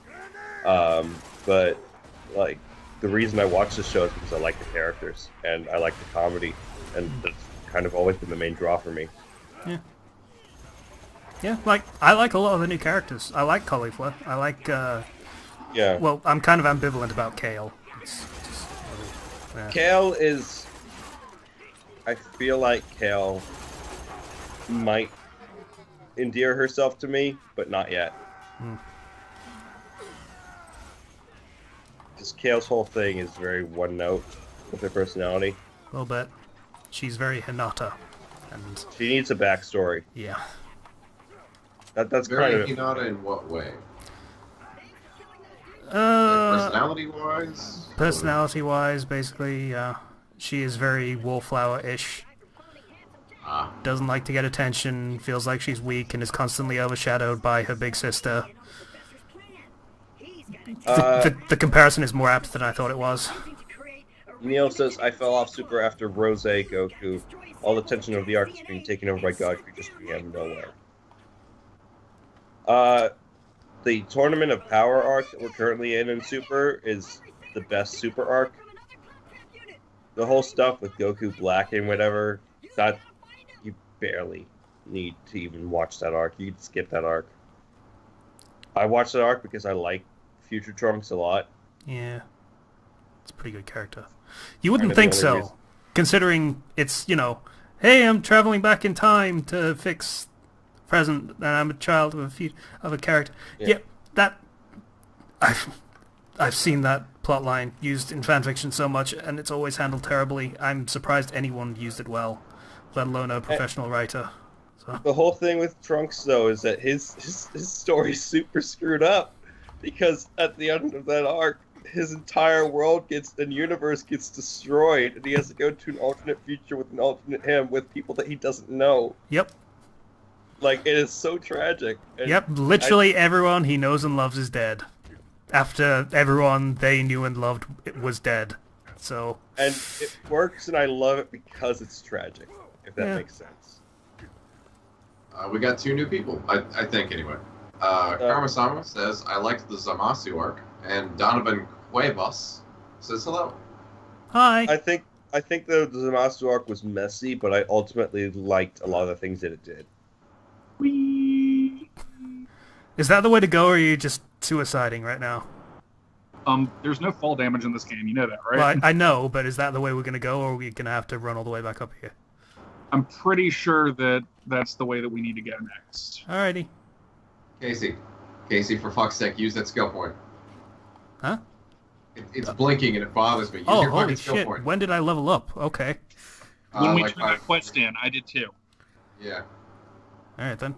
But like the reason I watch this show is because I like the characters and I like the comedy, and that's kind of always been the main draw for me. Yeah. Yeah, like, I like a lot of the new characters. I like Cauliflower. I like, Yeah. well, I'm kind of ambivalent about Kale. It's just, yeah. Kale is. I feel like Kale might endear herself to me, but not yet. Because Kale's whole thing is very one note with her personality. A little bit. She's very Hinata. And, She needs a backstory. yeah. That's Very kind of. Hinata in what way? Like Uh, personality-wise? personality-wise, basically, she is very Wallflower-ish. Ah. Doesn't like to get attention, feels like she's weak, and is constantly overshadowed by her big sister. The comparison is more apt than I thought it was. Neil says, I fell off super after Rose Goku. All the tension of the arc is being taken over by God creatures coming out of nowhere. The Tournament of Power arc that we're currently in Super is the best Super arc. The whole stuff with Goku Black and whatever, that you barely need to even watch that arc. You can skip that arc. I watched that arc because I like Future Trunks a lot. Yeah. It's a pretty good character. You wouldn't Kind of think the so, only reason. considering it's, you know, hey, I'm traveling back in time to fix present, and I'm a child of a character. Yeah. That I've seen that plotline used in fanfiction so much, and it's always handled terribly. I'm surprised anyone used it well, let alone a professional writer. So The whole thing with Trunks, though, is that his story's super screwed up. Because at the end of that arc, his entire world and universe gets destroyed, and he has to go to an alternate future with an alternate him with people that he doesn't know. yep, Like, it is so tragic. And yep. Literally everyone he knows and loves is dead. After everyone they knew and loved was dead. So And it works, and I love it because it's tragic, if that Yeah. makes sense. We got 2 new people, I think, anyway. Karma-sama says, I liked the Zamasu arc, and Donovan Cuevas says hello. hi. I think the Zamasu arc was messy, but I ultimately liked a lot of the things that it did. Is that the way to go, or are you just suiciding right now? There's no fall damage in this game, you know that, right? Well, I know, but is that the way we're gonna go, or are we gonna have to run all the way back up here? I'm pretty sure that that's the way that we need to go next. Alrighty. Casey, for fuck's sake, use that skill point. Huh? It's blinking and it bothers me. Use Oh, your holy fucking skill shit. point. When did I level up? Okay. When we Like turned that 5 quest in, I did too. Yeah. Alright then.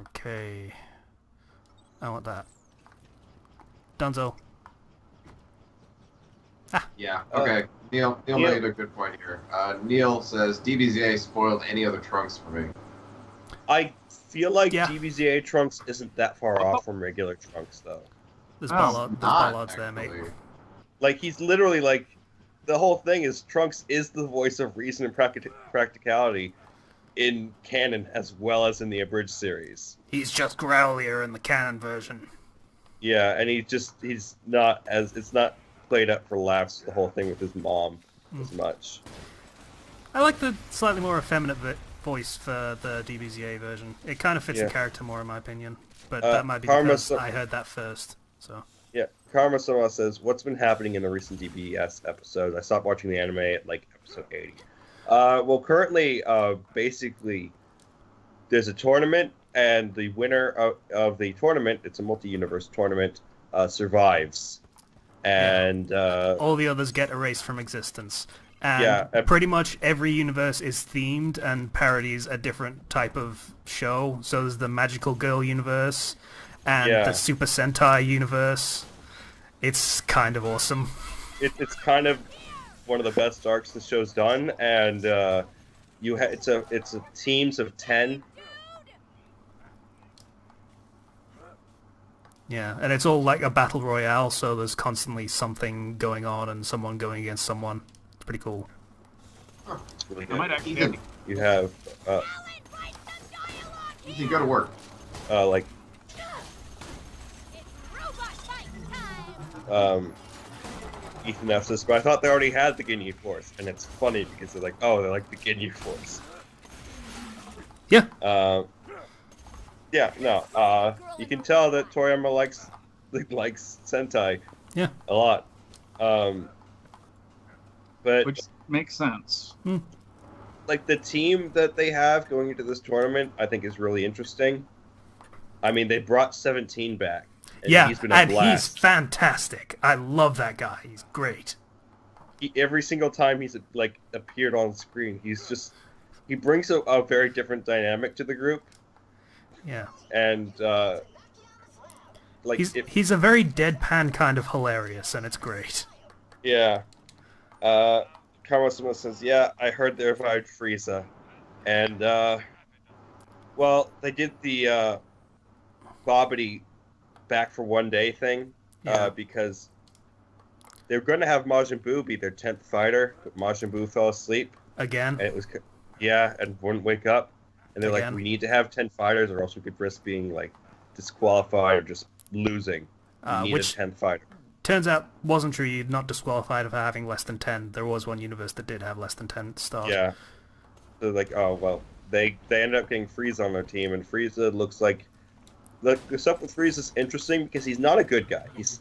Okay. I want that. Dunzo. Yeah, okay. Neil made a good point here. Neil says, DBZA spoiled any other Trunks for me. I feel like Yeah. DBZA Trunks isn't that far off from regular Trunks, though. There's Oh, bollards there, mate. actually. Like, he's literally, like, the whole thing is Trunks is the voice of reason and practicality in canon as well as in the abridged series. He's just growlier in the canon version. Yeah, and he's not as, it's not played up for laughs, the whole thing with his mom as much. I like the slightly more effeminate voice for the DBZA version. It kind of fits Yeah. the character more, in my opinion. But Uh, that might be Karma because so- I heard that first. So Yeah, Karma-sama says, what's been happening in the recent DBS episodes? I stopped watching the anime at, like, episode 80. Well, currently, basically, there's a tournament, and the winner of the tournament, it's a multi-universe tournament, survives. And, all the others get erased from existence. And Yeah, pretty much every universe is themed and parodies a different type of show. So there's the Magical Girl universe and Yeah. the Super Sentai universe. It's kind of awesome. it's kind of one of the best arcs the show's done, and it's a teams of 10. Yeah, and it's all like a battle royale, so there's constantly something going on and someone going against someone. It's pretty cool. It's really I might good. actually You have You can go to work. like Ethan F says, but I thought they already had the Ginyu Force, and it's funny because they're like, oh, they're like the Ginyu Force. Yeah. Yeah, no. You can tell that Toriyama likes Sentai. Yeah. A lot. But Which makes sense. like the team that they have going into this tournament, I think is really interesting. I mean, they brought 17 back. And Yeah, he's been a and blast. he's fantastic. I love that guy. He's great. Every single time he's like appeared on screen, he brings a very different dynamic to the group. Yeah. And like he's a very deadpan kind of hilarious, and it's great. yeah. Kawasuma says, yeah, I heard they revived Frieza. And well, they did the Bobbity back for one day thing because they were going to have Majin Buu be their 10th fighter, but Majin Buu fell asleep. Again? And it was, and wouldn't wake up. And they're like, we need to have 10 fighters or else we could risk being like disqualified or just losing. We need a 10th fighter. Turns out wasn't true. You're not disqualified for having less than 10. There was one universe that did have less than 10 stars. Yeah. So like, oh, well, they ended up getting Frieza on their team, and Frieza looks like... The stuff with Frieza is interesting because he's not a good guy. He's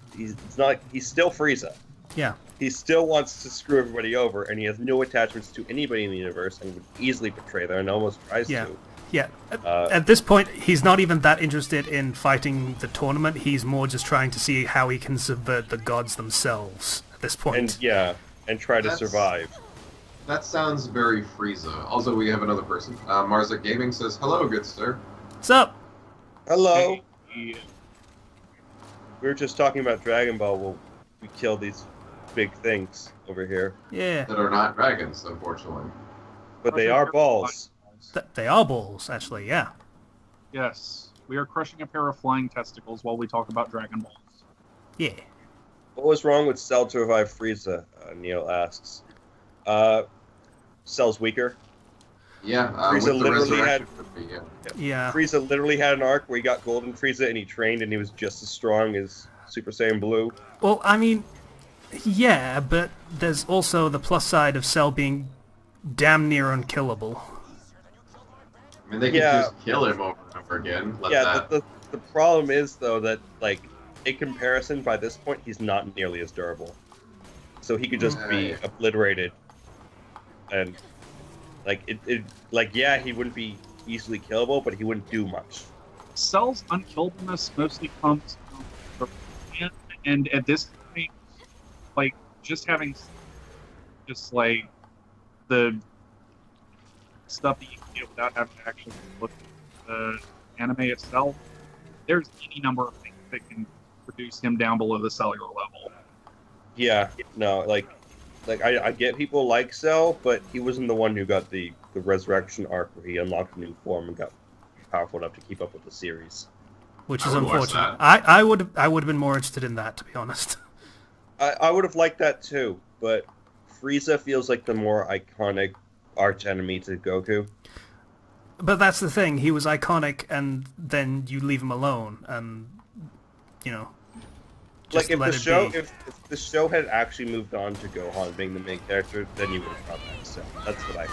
still Frieza. Yeah. He still wants to screw everybody over, and he has no attachments to anybody in the universe, and would easily betray them, and almost tries to. Yeah. At this point, he's not even that interested in fighting the tournament. He's more just trying to see how he can subvert the gods themselves at this point. And try to survive. That sounds very Frieza. Also, we have another person. Marza Gaming says, hello, good sir. What's up? Hello. Hey. We were just talking about Dragon Ball. Well, we kill these big things over here. Yeah. That are not dragons, unfortunately. But they are balls. They are balls, actually, yeah. Yes. We are crushing a pair of flying testicles while we talk about Dragon Balls. Yeah. What was wrong with Cell to revive Frieza? Neil asks. Cell's weaker. Yeah, Frieza with the literally resurrection had. could be, Yeah. Frieza literally had an arc where he got Golden Frieza and he trained and he was just as strong as Super Saiyan Blue. Well, I mean, yeah, but there's also the plus side of Cell being damn near unkillable. I mean, they could just kill him over and over again. The problem is, though, that, like, in comparison, by this point, he's not nearly as durable. So he could just be obliterated. And, like, he wouldn't be easily killable, but he wouldn't do much. Cell's unkillableness mostly comes from and at this point, like, just having just, like, the stuff that you can do without having to actually look at the anime itself, there's any number of things that can reduce him down below the cellular level. Yeah, no, like I get people like Cell, but he wasn't the one who got the resurrection arc where he unlocked a new form and got powerful enough to keep up with the series. Which is unfortunate. I would have been more interested in that, to be honest. I would have liked that too, but Frieza feels like the more iconic arch enemy to Goku. But that's the thing. He was iconic, and then you leave him alone, and like if the show had actually moved on to Gohan being the main character, then you would have brought back Cell. That's what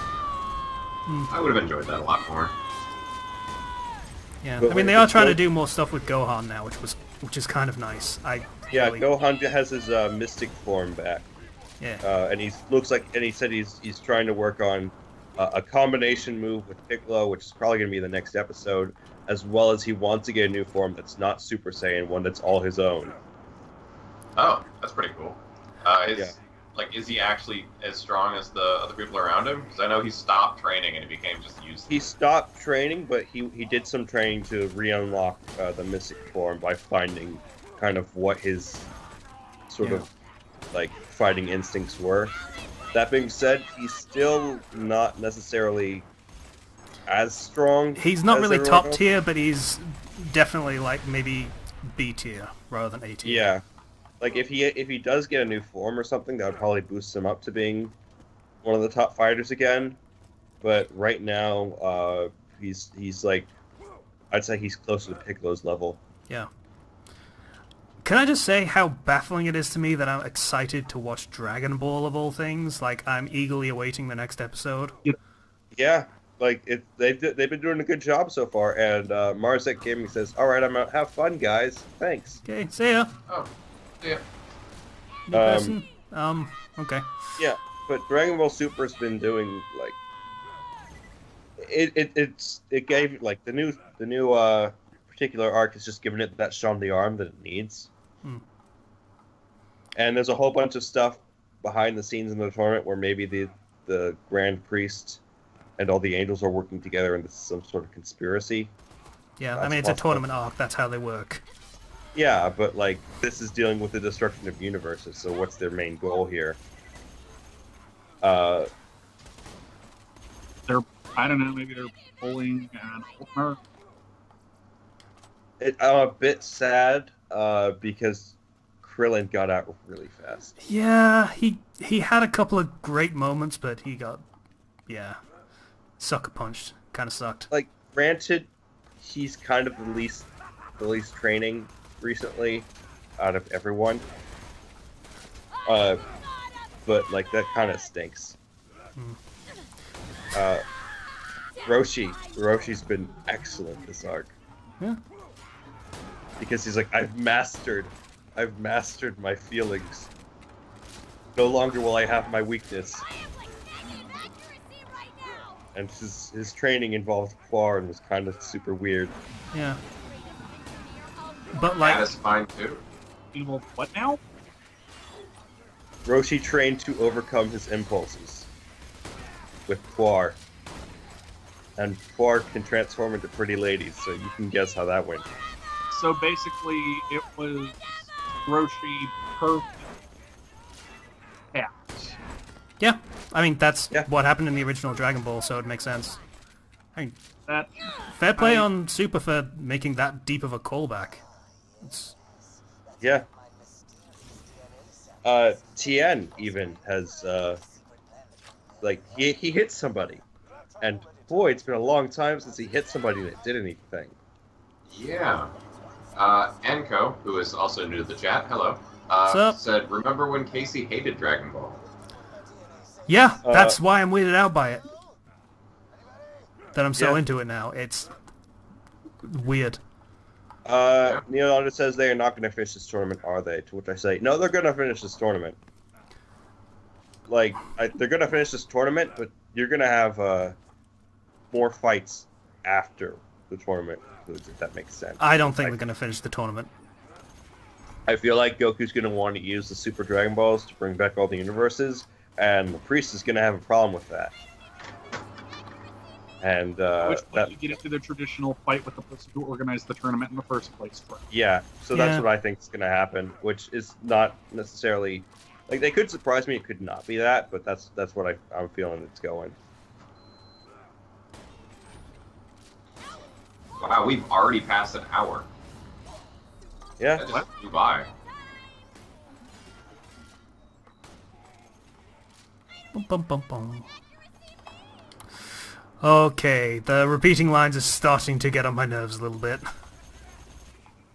I would have enjoyed that a lot more. Yeah, I mean they are trying to do more stuff with Gohan now, which is kind of nice. Gohan has his mystic form back. Yeah. And he said he's trying to work on a combination move with Piccolo, which is probably going to be the next episode, as well as he wants to get a new form that's not Super Saiyan, one that's all his own. Oh, that's pretty cool. Is he actually as strong as the other people around him? Because I know he stopped training and he became just useless. He stopped training, but he did some training to re-unlock the mystic form by finding kind of what his sort of like fighting instincts were. That being said, he's still not necessarily as strong. He's not really top tier, but he's definitely like maybe B tier rather than A tier. Yeah, like if he does get a new form or something, that would probably boost him up to being one of the top fighters again. But right now, he's like, I'd say he's closer to Piccolo's level. Yeah. Can I just say how baffling it is to me that I'm excited to watch Dragon Ball of all things? Like, I'm eagerly awaiting the next episode. Yeah, like they've been doing a good job so far. And Marzek Gaming says, "All right, I'm out. Have fun, guys. Thanks." Okay, see ya. Oh, yeah. New person. Okay. Yeah, but Dragon Ball Super's been doing like it gave like the new particular arc has just given it that shot on the arm that it needs. And there's a whole bunch of stuff behind the scenes in the tournament where maybe the Grand Priest and all the angels are working together into some sort of conspiracy. Yeah, I That's mean, it's a possible. tournament arc. That's how they work. Yeah, but like this is dealing with the destruction of universes. So what's their main goal here? I don't know. Maybe they're pulling an opener. I'm a bit sad because Krillin got out really fast. Yeah, he had a couple of great moments, but he got, sucker punched. Kind of sucked. Like, granted, he's kind of the least training recently out of everyone. But like that kind of stinks. Roshi's been excellent this arc. Yeah. Because he's like, I've mastered my feelings. No longer will I have my weakness. And his training involved Quar and was kind of super weird. Yeah. But like, That is fine too. Well, what now? Roshi trained to overcome his impulses with Quar. And Quar can transform into pretty ladies, so you can guess how that went. So basically, it was Roshi perfect. Yeah. yeah, I mean that's Yeah. what happened in the original Dragon Ball, so it makes sense. I mean, That fair play on Super for making that deep of a callback. It's, Yeah. Tien even has, like, he hit somebody. And boy, it's been a long time since he hit somebody that did anything. Yeah. Enko, who is also new to the chat, hello, up? said, remember when Casey hated Dragon Ball? yeah, that's why I'm weirded out by it. That I'm so Yeah. into it now. It's weird. Neolanda says they are not going to finish this tournament, are they? To which I say, no, they're going to finish this tournament. Like, they're going to finish this tournament, but you're going to have more fights after the tournament, if that makes sense. I don't think they're going to finish the tournament. I feel like Goku's going to want to use the Super Dragon Balls to bring back all the universes, and the Priest is going to have a problem with that. And which that, you get into the traditional fight with the person who organized the tournament in the first place. Right? yeah, so Yeah. that's what I think is going to happen, which is not necessarily like they could surprise me. It could not be that, but that's what I'm feeling it's going. Wow, we've already passed an hour. Yeah, That just flew by. Bum, bum, bum, bum. Okay, the repeating lines are starting to get on my nerves a little bit.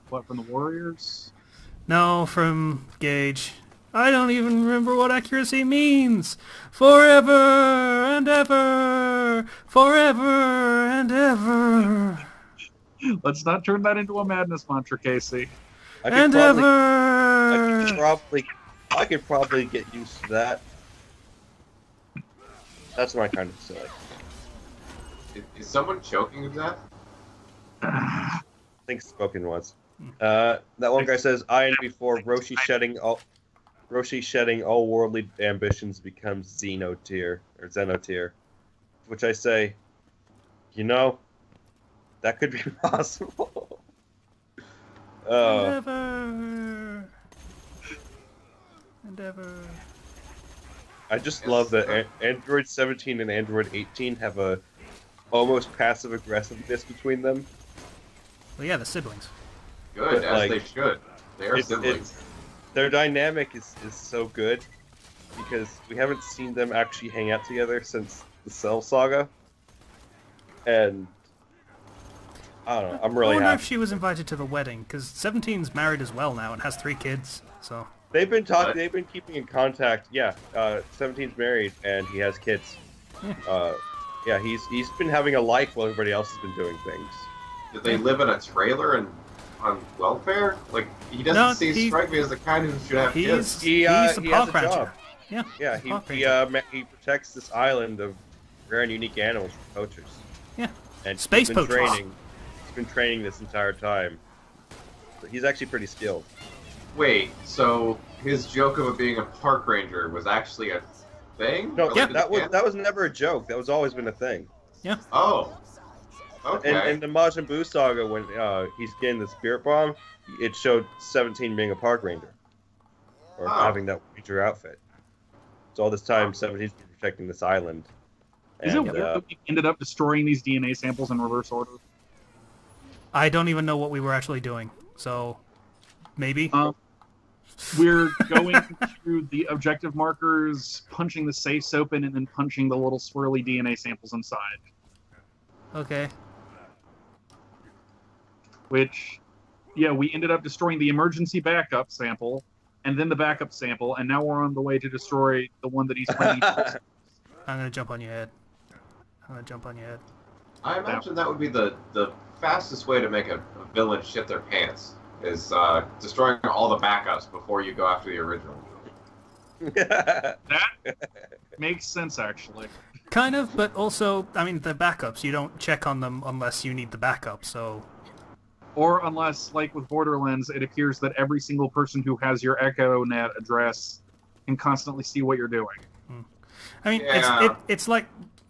What, from the Warriors? No, from Gage. I don't even remember what accuracy means. Forever and ever, forever and ever, Let's not turn that into a madness mantra, Casey. I and ever. I could probably get used to that. That's my kind of silly. Is someone choking to death? I think Spoken was. That one guy says, I and before Roshi shedding all worldly ambitions becomes Xenotier. Which I say, that could be possible. And ever. And ever. I just love that Android 17 and Android 18 have a almost passive aggressiveness between them. Well, yeah, the siblings. Good, But, as like, they should. They are It's- siblings. Their dynamic is so good because we haven't seen them actually hang out together since the Cell Saga. And I don't know. I'm I really wonder happy. if she was invited to the wedding, because 17's married as well now and has 3 kids, so... They've been talking. What? They've been keeping in contact. Yeah, 17's married and he has kids. Yeah, he's been having a life while everybody else has been doing things. Did they live in a trailer and on welfare? Like, he doesn't No, strike me as the kind who should have kids. He's He the has park a ranger. job. Yeah, Yeah, he's a park ranger. he protects this island of rare and unique animals from poachers. Yeah. And Space he's been poachers. training. He's been training this entire time. So he's actually pretty skilled. Wait, so his joke of it being a park ranger was actually a thing? No, Related to that was never a joke. That was always been a thing. Yeah. Oh. Okay. In the Majin Buu saga, when he's getting the spirit bomb, it showed 17 being a park ranger, or having that ranger outfit. So all this time, 17's been protecting this island. Is it And, weird that we ended up destroying these DNA samples in reverse order? I don't even know what we were actually doing, so... Maybe? We're going through the objective markers, punching the safes open, and then punching the little swirly DNA samples inside. Okay. Which, yeah, we ended up destroying the emergency backup sample, and then the backup sample, and now we're on the way to destroy the one that he's planning to I'm gonna jump on your head. I imagine that would be the fastest way to make a villain shit their pants, is destroying all the backups before you go after the original. That makes sense, actually. Kind of, but also, I mean, the backups, you don't check on them unless you need the backup, so... Or unless, like with Borderlands, it appears that every single person who has your EchoNet address can constantly see what you're doing. I mean, Yeah. it's like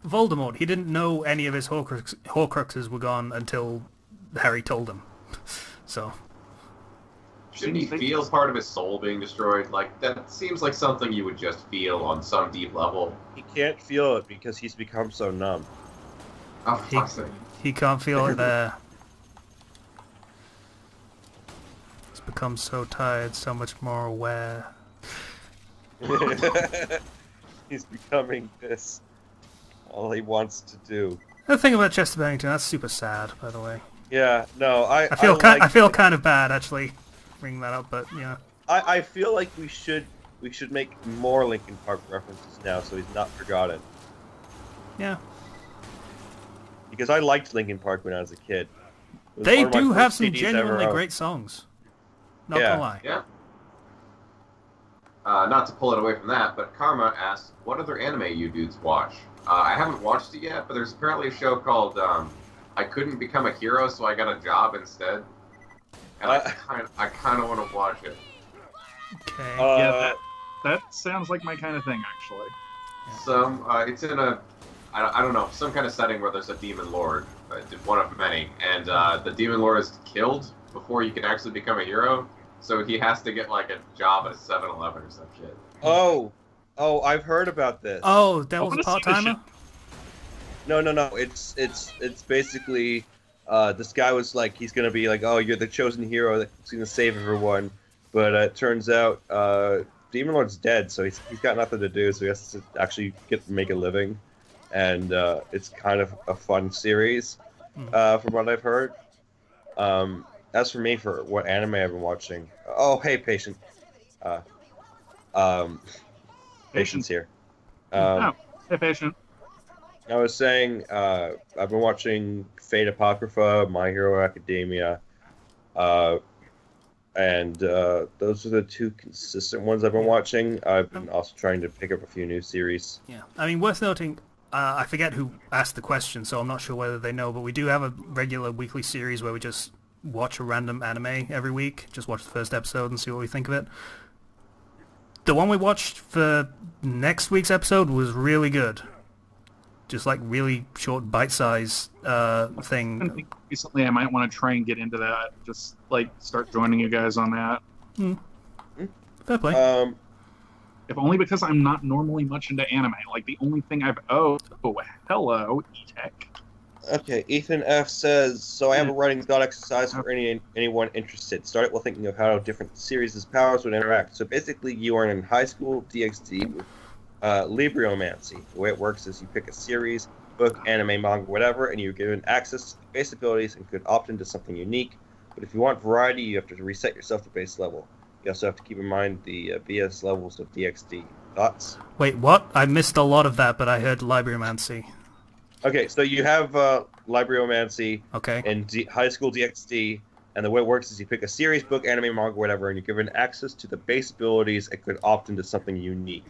Voldemort. He didn't know any of his Horcruxes were gone until Harry told him. So... Shouldn't he feel part of his soul being destroyed? Like, that seems like something you would just feel on some deep level. he can't feel it because he's become so numb. Oh, fuck's sake. He can't feel it there. He's become so tired, so much more aware. He's becoming this. All he wants to do. The thing about Chester Bennington, that's super sad, by the way. Yeah, no, I feel kind of bad, actually, bringing that up, but, yeah. I feel like we should make more Linkin Park references now, so he's not forgotten. Yeah. Because I liked Linkin Park when I was a kid. It was They one of my do first have some CDs genuinely ever great songs. Not Yeah. gonna lie. Yeah. Not to pull it away from that, but Karma asked, what other anime you dudes watch? I haven't watched it yet, but there's apparently a show called I Couldn't Become a Hero, so I got a job instead. And I kind of want to watch it. Okay. Yeah, that sounds like my kind of thing, actually. It's in a, I don't know, some kind of setting where there's a demon lord, one of many, and the demon lord is killed before you can actually become a hero, so he has to get like a job at a 7-Eleven or some shit. Oh, I've heard about this. Oh, that I was a wanna see this part-timer? No. It's basically this guy was like, he's gonna be like, oh, you're the chosen hero that's gonna save everyone, but it turns out Demon Lord's dead, so he's got nothing to do, so he has to actually make a living, and it's kind of a fun series, from what I've heard. As for me, for what anime I've been watching, oh hey, patient, patient's here. Oh, hey, patient. I was saying, I've been watching Fate Apocrypha, My Hero Academia, and those are the two consistent ones I've been watching. I've been also trying to pick up a few new series. Yeah. I mean, worth noting, I forget who asked the question, so I'm not sure whether they know, but we do have a regular weekly series where we just watch a random anime every week. Just watch the first episode and see what we think of it. The one we watched for next week's episode was really good. Just like really short bite-size thing. Recently, I might want to try and get into that. Just like start joining you guys on that. Fair play. If only because I'm not normally much into anime. Like the only thing I've hello, E-Tech. Okay, Ethan F says, so I have a writing thought exercise for anyone interested. Start it while thinking of how different series' powers would interact. So basically, you are in high school DxD with Libromancy. The way it works is you pick a series, book, anime, manga, whatever, and you're given access to base abilities and could opt into something unique. But if you want variety, you have to reset yourself to base level. You also have to keep in mind the BS levels of DXD. Thoughts? Wait, what? I missed a lot of that, but I heard Libriomancy. Okay, so you have Libriomancy Okay. and High School DXD, and the way it works is you pick a series, book, anime, manga, whatever, and you're given access to the base abilities and could opt into something unique.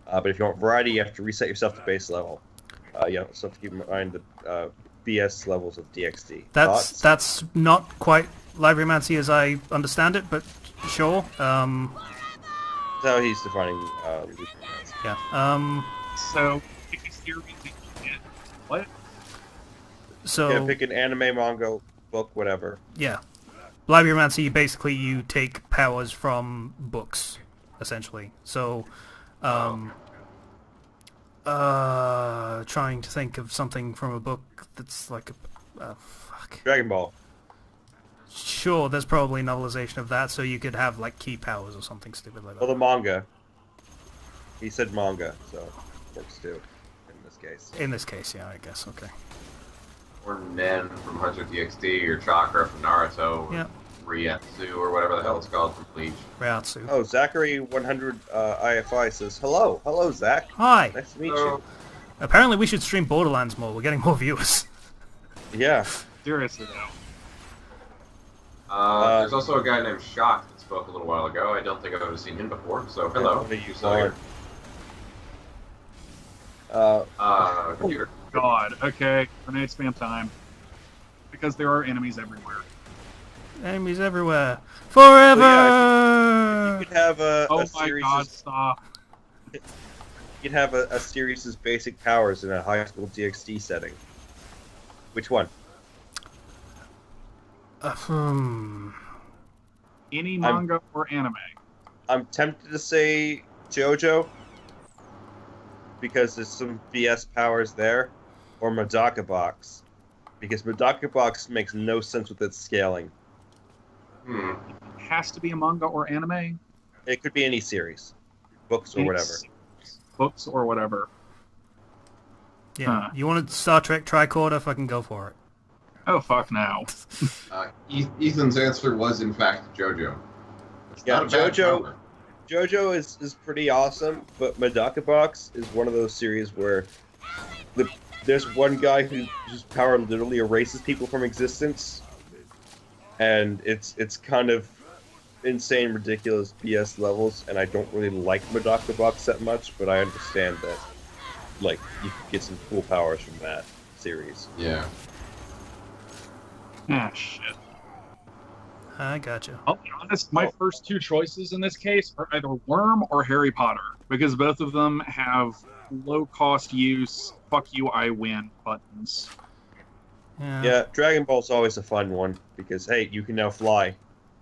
But if you want variety, you have to reset yourself to base level. You also have to keep in mind the BS levels of DXD. Thoughts? That's not quite Libriomancy as I understand it, but sure. That's how he's defining Libriomancy. Yeah. So, pick a series that you get. What? So Yeah, pick an anime, manga, book, whatever. yeah, Libriomancy basically you take powers from books, essentially. So, trying to think of something from a book that's like a fuck. Dragon Ball. Sure, there's probably a novelization of that, so you could have like key powers or something stupid like Well, that. the manga. He said manga, so it works too, in this case. In this case, yeah, I guess. Okay. Or Nen from Hunter DXD, or Chakra from Naruto, or Yeah. Rietsu, or whatever the hell it's called from Bleach. Ryatsu. Oh, Zachary 100 IFI says, hello. Hello, Zach. Hi. Nice to meet So, you. Apparently, we should stream Borderlands more. We're getting more viewers. Yeah. Seriously, though. there's also a guy named Shock that spoke a little while ago. I don't think I've ever seen him before, so hello. What are you You still here? Computer. God. Okay. Grenade spam time. Because there are enemies everywhere. Enemies everywhere. Forever! You could have a Oh my series. God! Stop. You could have a series' basic powers in a high school DxD setting. Which one? Any manga or anime. I'm tempted to say JoJo because there's some BS powers there, or Medaka Box because Medaka Box makes no sense with its scaling. Hmm. It has to be a manga or anime. It could be any series, books or whatever. Books or whatever. Yeah. Huh. You wanted Star Trek Tricorder? Fucking go for it. Oh fuck now. Ethan's answer was, in fact, JoJo. It's Yeah, not a bad JoJo. cover. JoJo is pretty awesome, but Medaka Box is one of those series where there's one guy whose power literally erases people from existence, and it's kind of insane, ridiculous BS levels, and I don't really like Medaka Box that much, but I understand that, like, you could get some cool powers from that series. Yeah. Ah, shit. I gotcha. I'll be honest, my first two choices in this case are either Worm or Harry Potter, because both of them have low-cost use, fuck you, I win buttons. Yeah, Dragon Ball's always a fun one, because, hey, you can now fly.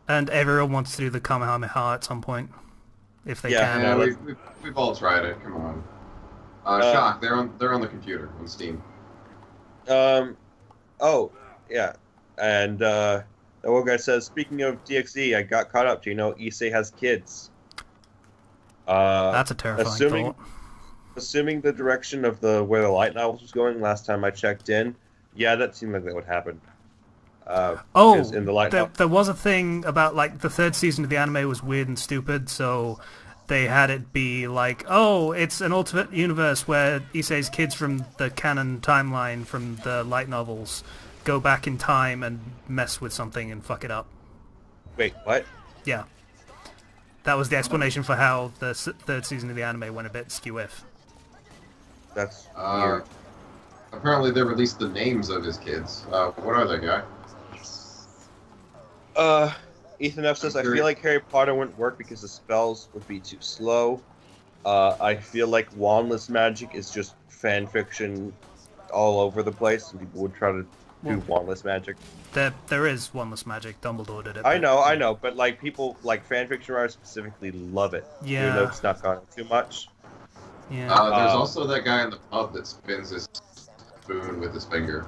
And everyone wants to do the Kamehameha at some point, if they Yeah. can. Yeah, we've all tried it. Come on. Shock. They're on the computer on Steam. Oh, yeah. And, the one guy says, speaking of DxD, I got caught up. Do you know Issei has kids? That's a terrifying thought. Assuming the direction of where the light novels was going last time I checked in, yeah, that seemed like that would happen. Because in the light there was a thing about, like, the third season of the anime was weird and stupid, so they had it be like, oh, it's an alternate universe where Issei's kids from the canon timeline from the light novels go back in time and mess with something and fuck it up. Wait, what? Yeah. That was the explanation for how the third season of the anime went a bit skew-if. That's weird. Apparently they released the names of his kids. What are they, guy? Ethan F says, I feel like Harry Potter wouldn't work because the spells would be too slow. I feel like wandless magic is just fan fiction all over the place, and people would try to do wandless magic. There is wandless magic. Dumbledore did it. I know, but like people, like fan fiction writers specifically love it. Yeah. Even though it's not gone too much. Yeah. There's also that guy in the pub that spins his spoon with his finger.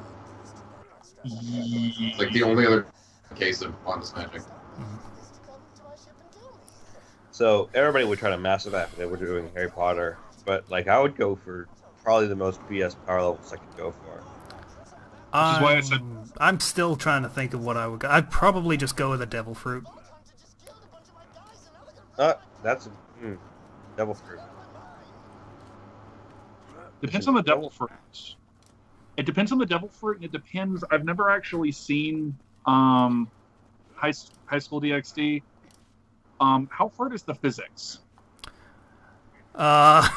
It's like the only other case of wandless magic. So everybody would try to master that if they were doing Harry Potter, but like I would go for probably the most BS power levels I could go for. is why I said- I'm still trying to think of what I would go. I'd probably just go with a devil fruit. That's devil fruit. Depends on the devil fruit. It depends on the devil fruit, and it depends. I've never actually seen high school DxD. How hard is the physics? Because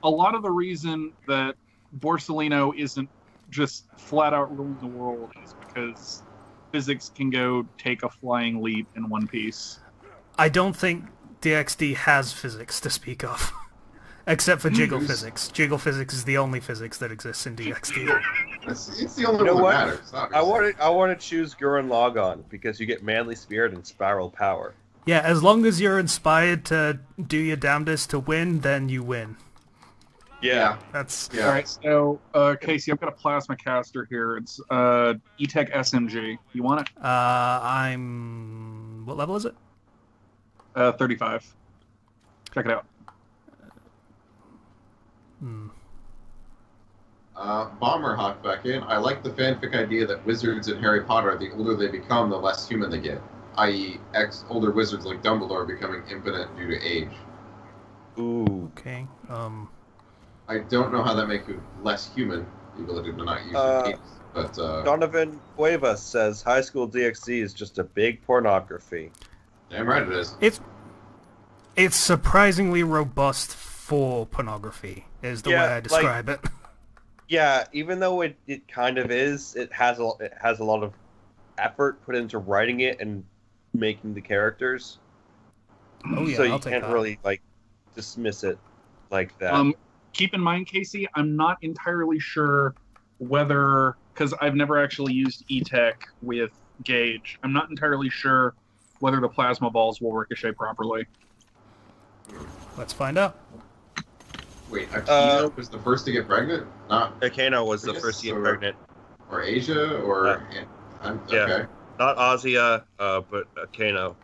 a lot of the reason that Borsellino isn't just flat out ruling the world is because physics can go take a flying leap in One Piece. I don't think DxD has physics to speak of. Except for jiggle physics. Jiggle physics is the only physics that exists in DxD. It's the only You know one what? that matters. Obviously. I want to choose Gurren Lagann because you get Manly Spirit and Spiral Power. Yeah, as long as you're inspired to do your damnedest to win, then you win. Yeah. That's Yeah. All right, so Casey, I've got a plasma caster here. It's E-Tech SMG. You want it? I'm... What level is it? 35. Check it out. Bomber hopped back in. I like the fanfic idea that wizards in Harry Potter, the older they become, the less human they get. I.e., older wizards like Dumbledore becoming impotent due to age. Ooh. Okay. I don't know how that makes you less human, the ability to not use your games, but Donovan Cuevas says High School DxD is just a big pornography. damn right it is. It's surprisingly robust for pornography, is the way I describe it. Yeah, even though it kind of is, it has a lot of effort put into writing it and making the characters. Oh yeah, So I'll you take can't that. really dismiss it like that. Keep in mind, Casey, I'm not entirely sure whether, because I've never actually used E-Tech with Gauge, I'm not entirely sure whether the plasma balls will ricochet properly. Let's find out. Wait, Aquino was the first to get pregnant? Not Akano was the Yes, first to get or- pregnant. or Asia or Yeah. okay. Not Azia, but Akano,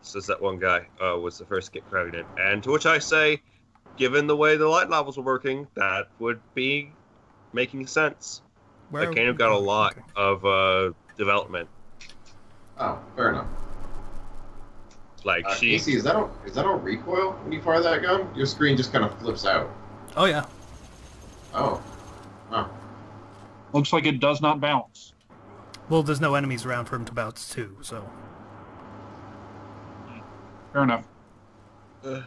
says that one guy, was the first to get pregnant. And to which I say, given the way the light novels were working, that would be making sense. Akano got a lot Okay. of development. Oh, fair enough. Like she, Casey, is that on recoil when you fire that gun? Your screen just kind of flips out. Oh yeah. Oh. Looks like it does not bounce. Well, there's no enemies around for him to bounce to, so... Fair enough. As the good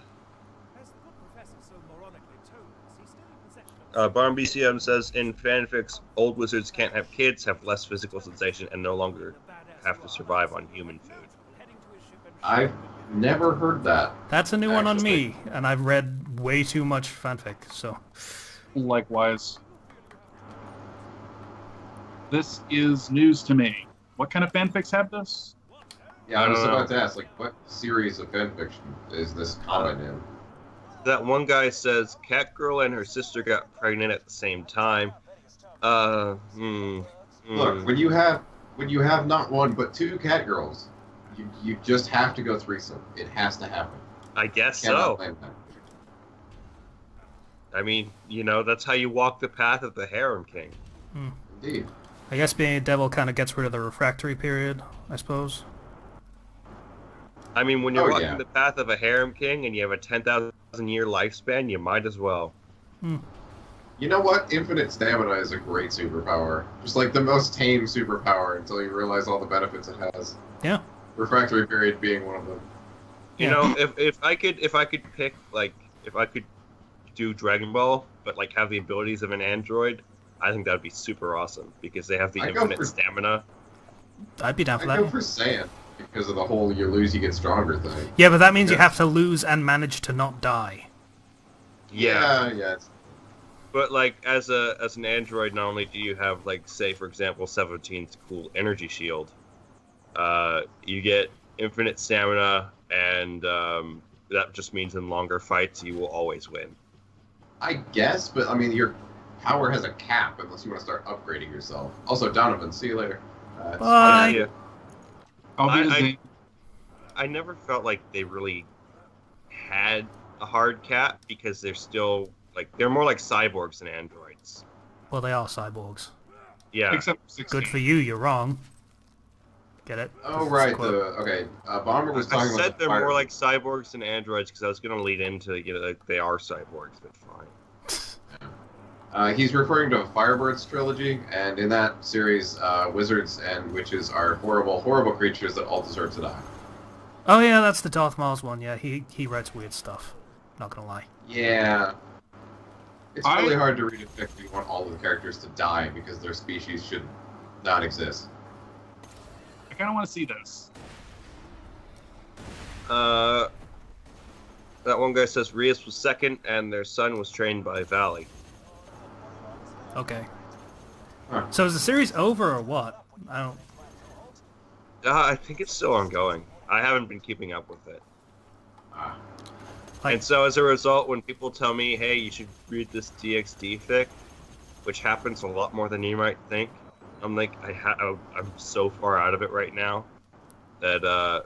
professor so moronically told us, he's still in possession of Barn BCM says in fanfics, old wizards can't have kids, have less physical sensation, and no longer have to survive on human food. heading to his ship and I've never heard that. That's a new one on Actually. me, and I've read way too much fanfic, so... Likewise. This is news to me. What kind of fanfics have this? Yeah, I was about to ask, like, what series of fanfiction is this common in? That one guy says Catgirl and her sister got pregnant at the same time. Look, when you have not one but two cat girls, you just have to go threesome. It has to happen. I guess Cannot so. blame them. I mean, that's how you walk the path of the harem king. Indeed. I guess being a devil kind of gets rid of the refractory period, I suppose. I mean, when you're Oh, walking yeah. the path of a harem king and you have a 10,000 year lifespan, you might as well. You know what? Infinite stamina is a great superpower. Just like the most tame superpower until you realize all the benefits it has. Yeah. Refractory period being one of them. You know, if I could pick, like, if I could do Dragon Ball, but like have the abilities of an android, I think that would be super awesome because they have the I'd go infinite for- stamina. I'd be down for I that. go for Saiyan because of the whole you lose, you get stronger thing. Yeah, but that means you Yeah. have to lose and manage to not die. Yeah. But like as an android, not only do you have like say for example 17's cool energy shield, you get infinite stamina, and that just means in longer fights you will always win. I guess, but I mean, your power has a cap unless you want to start upgrading yourself. Also, Donovan, see you later. It's Bye. fun. Yeah. I'll be I the I never felt like they really had a hard cap because they're still they're more like cyborgs than androids. Well, they are cyborgs. Yeah. Except for 16. Good for you, you're wrong. Get it? Oh, right. Bomber was I talking said about they're the more like cyborgs than androids because I was going to lead into they are cyborgs, but fine. He's referring to a Firebirds trilogy, and in that series, wizards and witches are horrible, horrible creatures that all deserve to die. Oh yeah, that's the Darth Mars one. Yeah, he writes weird stuff. Not gonna lie. Yeah. It's really hard to read a fic if you want all of the characters to die because their species should not exist. I kind of want to see this. That one guy says Rias was second, and their son was trained by Valley. Okay. Huh. So is the series over or what? I don't. I think it's still ongoing. I haven't been keeping up with it. Like, And so as a result, when people tell me, hey, you should read this DXD fic, which happens a lot more than you might think, I'm like, I'm so far out of it right now that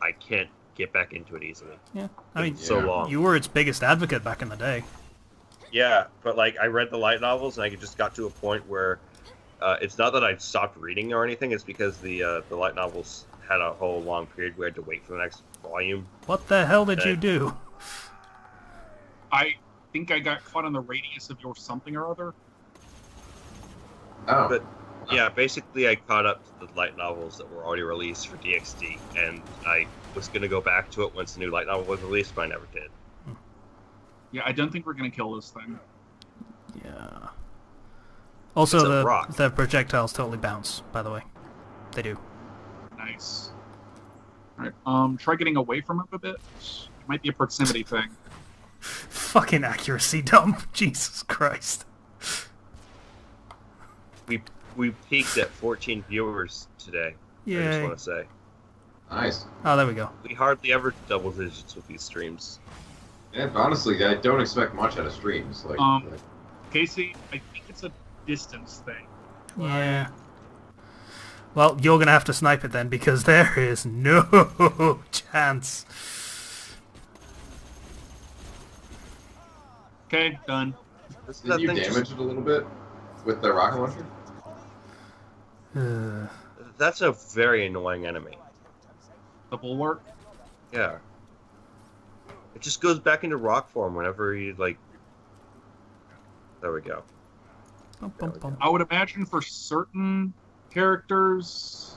I can't get back into it easily. yeah. I mean, So long. you were its biggest advocate back in the day. Yeah, but I read the light novels and I just got to a point where it's not that I stopped reading or anything. It's because the light novels had a whole long period where I had to wait for the next volume. What the hell did you do? I think I got caught on the radius of your something or other. Oh. But yeah, basically I caught up to the light novels that were already released for DXD, and I was going to go back to it once the new light novel was released, but I never did. Yeah, I don't think we're going to kill this thing. Yeah. Also, It's a rock. the projectiles totally bounce. By the way, they do. Nice. Alright, try getting away from him a bit. It might be a proximity thing. Fucking accuracy dump. Jesus Christ. We peaked at 14 viewers today. I just Yay. want to say. Nice. Oh, there we go. We hardly ever double digits with these streams. Yeah, but honestly, I don't expect much out of streams. Casey, I think it's a distance thing. Yeah. Well, you're gonna have to snipe it then, because there is no chance. Okay, done. Did you damage it a little bit with the rocket launcher? That's a very annoying enemy. The bulwark? Yeah. It just goes back into rock form whenever you, There we go. Bum, bum, bum. I would imagine for certain characters,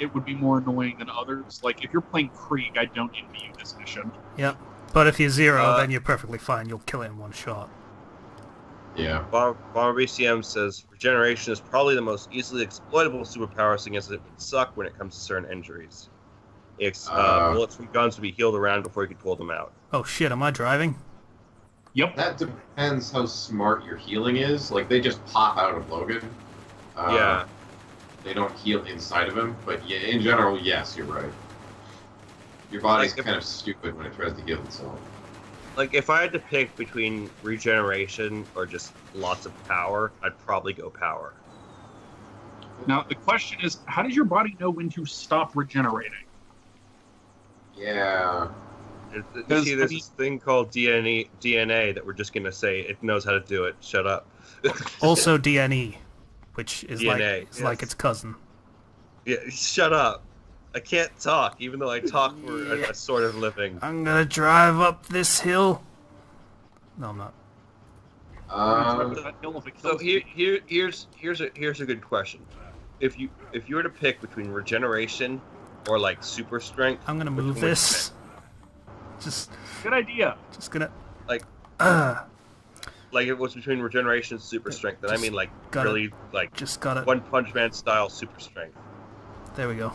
it would be more annoying than others. Like, if you're playing Krieg, I don't envy you this mission. Yep. But if you're zero, then you're perfectly fine. You'll kill it in one shot. Yeah. Bomber BCM says, regeneration is probably the most easily exploitable superpower, seeing as it would suck when it comes to certain injuries. Bullets from guns would be healed around before you could pull them out. Oh shit, am I driving? Yep. That depends how smart your healing is. Like, they just pop out of Logan. Yeah. They don't heal inside of him, but yeah, in general, yes, you're right. Your body's kind of stupid when it tries to heal itself. Like, if I had to pick between regeneration or just lots of power, I'd probably go power. Now, the question is, how does your body know when to stop regenerating? Yeah. You see, there's this thing called DNA that we're just going to say it knows how to do it. Shut up. Also DNE, which is DNA, like its cousin. Yeah, shut up. I can't talk, even though I talk for a sort of living. I'm gonna drive up this hill. No, I'm not. So here's a good question. If you were to pick between regeneration or super strength, I'm gonna move this. Just good idea. Just gonna like it was between regeneration and super strength. And I mean just gotta One Punch Man style super strength. There we go.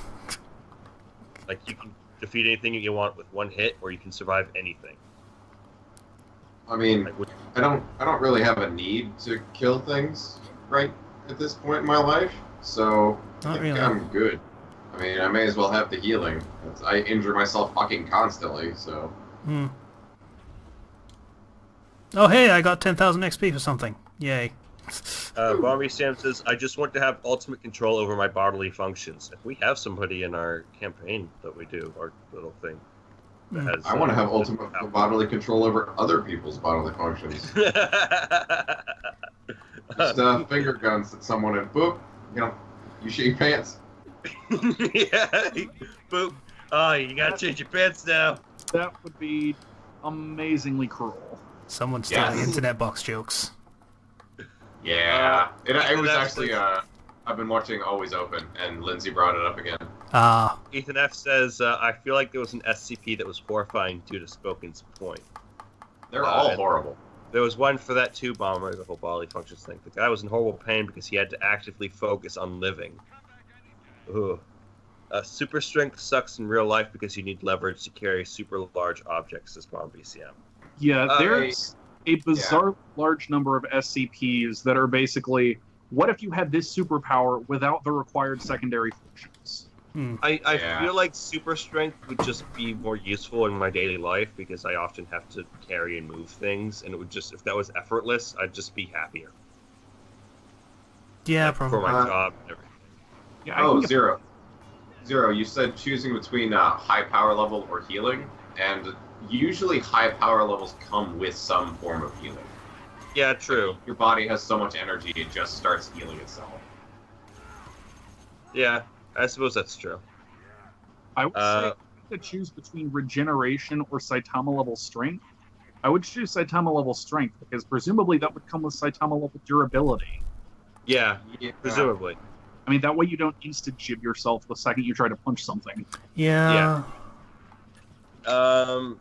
Like you can defeat anything you want with one hit, or you can survive anything. I mean, I don't really have a need to kill things right at this point in my life, so I think I'm good. I mean, I may as well have the healing. I injure myself fucking constantly, so. Oh hey, I got 10,000 XP for something. Yay. Bobby Sam says, I just want to have ultimate control over my bodily functions. If we have somebody in our campaign that we do, our little thing. that has, I want to have ultimate bodily control over other people's bodily functions. Just finger guns at someone and boop, you shit your pants. Yeah. Boop. Oh, you gotta change your pants now. That would be amazingly cruel. Someone's stealing Yes. internet box jokes. Yeah. It was that's actually, I've been watching Always Open, and Lindsay brought it up again. Ah, Ethan F says, I feel like there was an SCP that was horrifying due to Spoken's point. They're all horrible. There was one for that too, Bomber, the whole bodily functions thing. The guy was in horrible pain because he had to actively focus on living. Ugh. Super strength sucks in real life because you need leverage to carry super large objects, says Bomb BCM. Yeah, there's a bizarre large number of SCPs that are basically, what if you had this superpower without the required secondary functions? I feel like super strength would just be more useful in my daily life because I often have to carry and move things, and it would just, if that was effortless, I'd just be happier. yeah, Like, for probably. my job and everything. Yeah, Oh, Zero. Zero, you said choosing between high power level or healing, and usually high power levels come with some form of healing. Yeah, true. Your body has so much energy, it just starts healing itself. Yeah, I suppose that's true. I would say to choose between regeneration or Saitama level strength. I would choose Saitama level strength because presumably that would come with Saitama level durability. Yeah, presumably. I mean, that way you don't insta-jib yourself the second you try to punch something. Yeah. That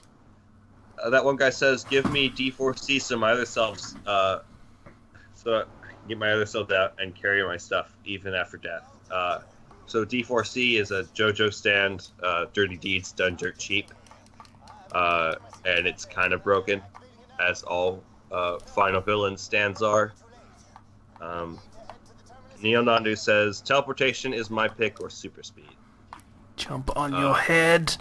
one guy says, give me D4C so my other selves, so I can get my other self out and carry my stuff, even after death. So D4C is a JoJo stand, dirty deeds done dirt cheap. And it's kind of broken, as all Final Villain stands are. Neo Nandu says, teleportation is my pick or super speed. Jump on your head.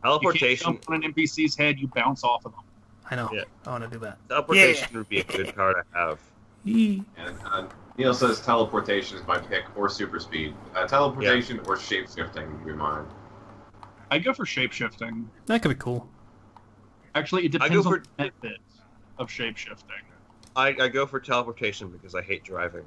Teleportation. You can't jump on an NPC's head, you bounce off of them. I know. Yeah. I want to do that. Teleportation would be a good power to have. Yee. And Neil says teleportation is my pick, or super speed. Teleportation or shape-shifting would be mine. I go for shapeshifting. That could be cool. Actually, it depends on the method of shapeshifting. I go for teleportation because I hate driving.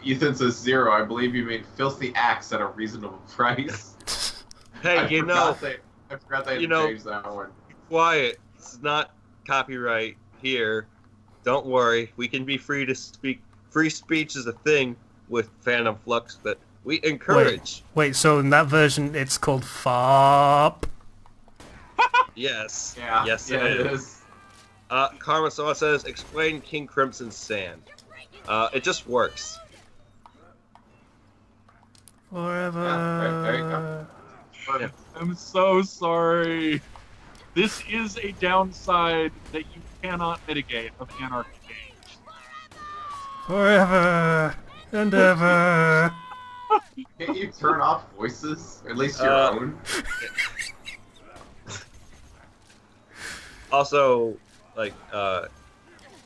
Ethan says Zero. I believe you made filthy axe at a reasonable price. Hey, I forgot they had you to know, change that one. quiet. It's not copyright here. Don't worry. We can be free to speak. Free speech is a thing with Phantom Flux that we encourage. Wait, so in that version it's called FOP? Yes. Yeah. Yes, yeah, it is. Karma Saw says, explain King Crimson's Sand. It just works. Forever. Yeah, there you go. Yeah. I'm so sorry. This is a downside that you cannot mitigate of Anarchy Cage. Forever and ever. Can't you turn off voices? At least your own? Also, like,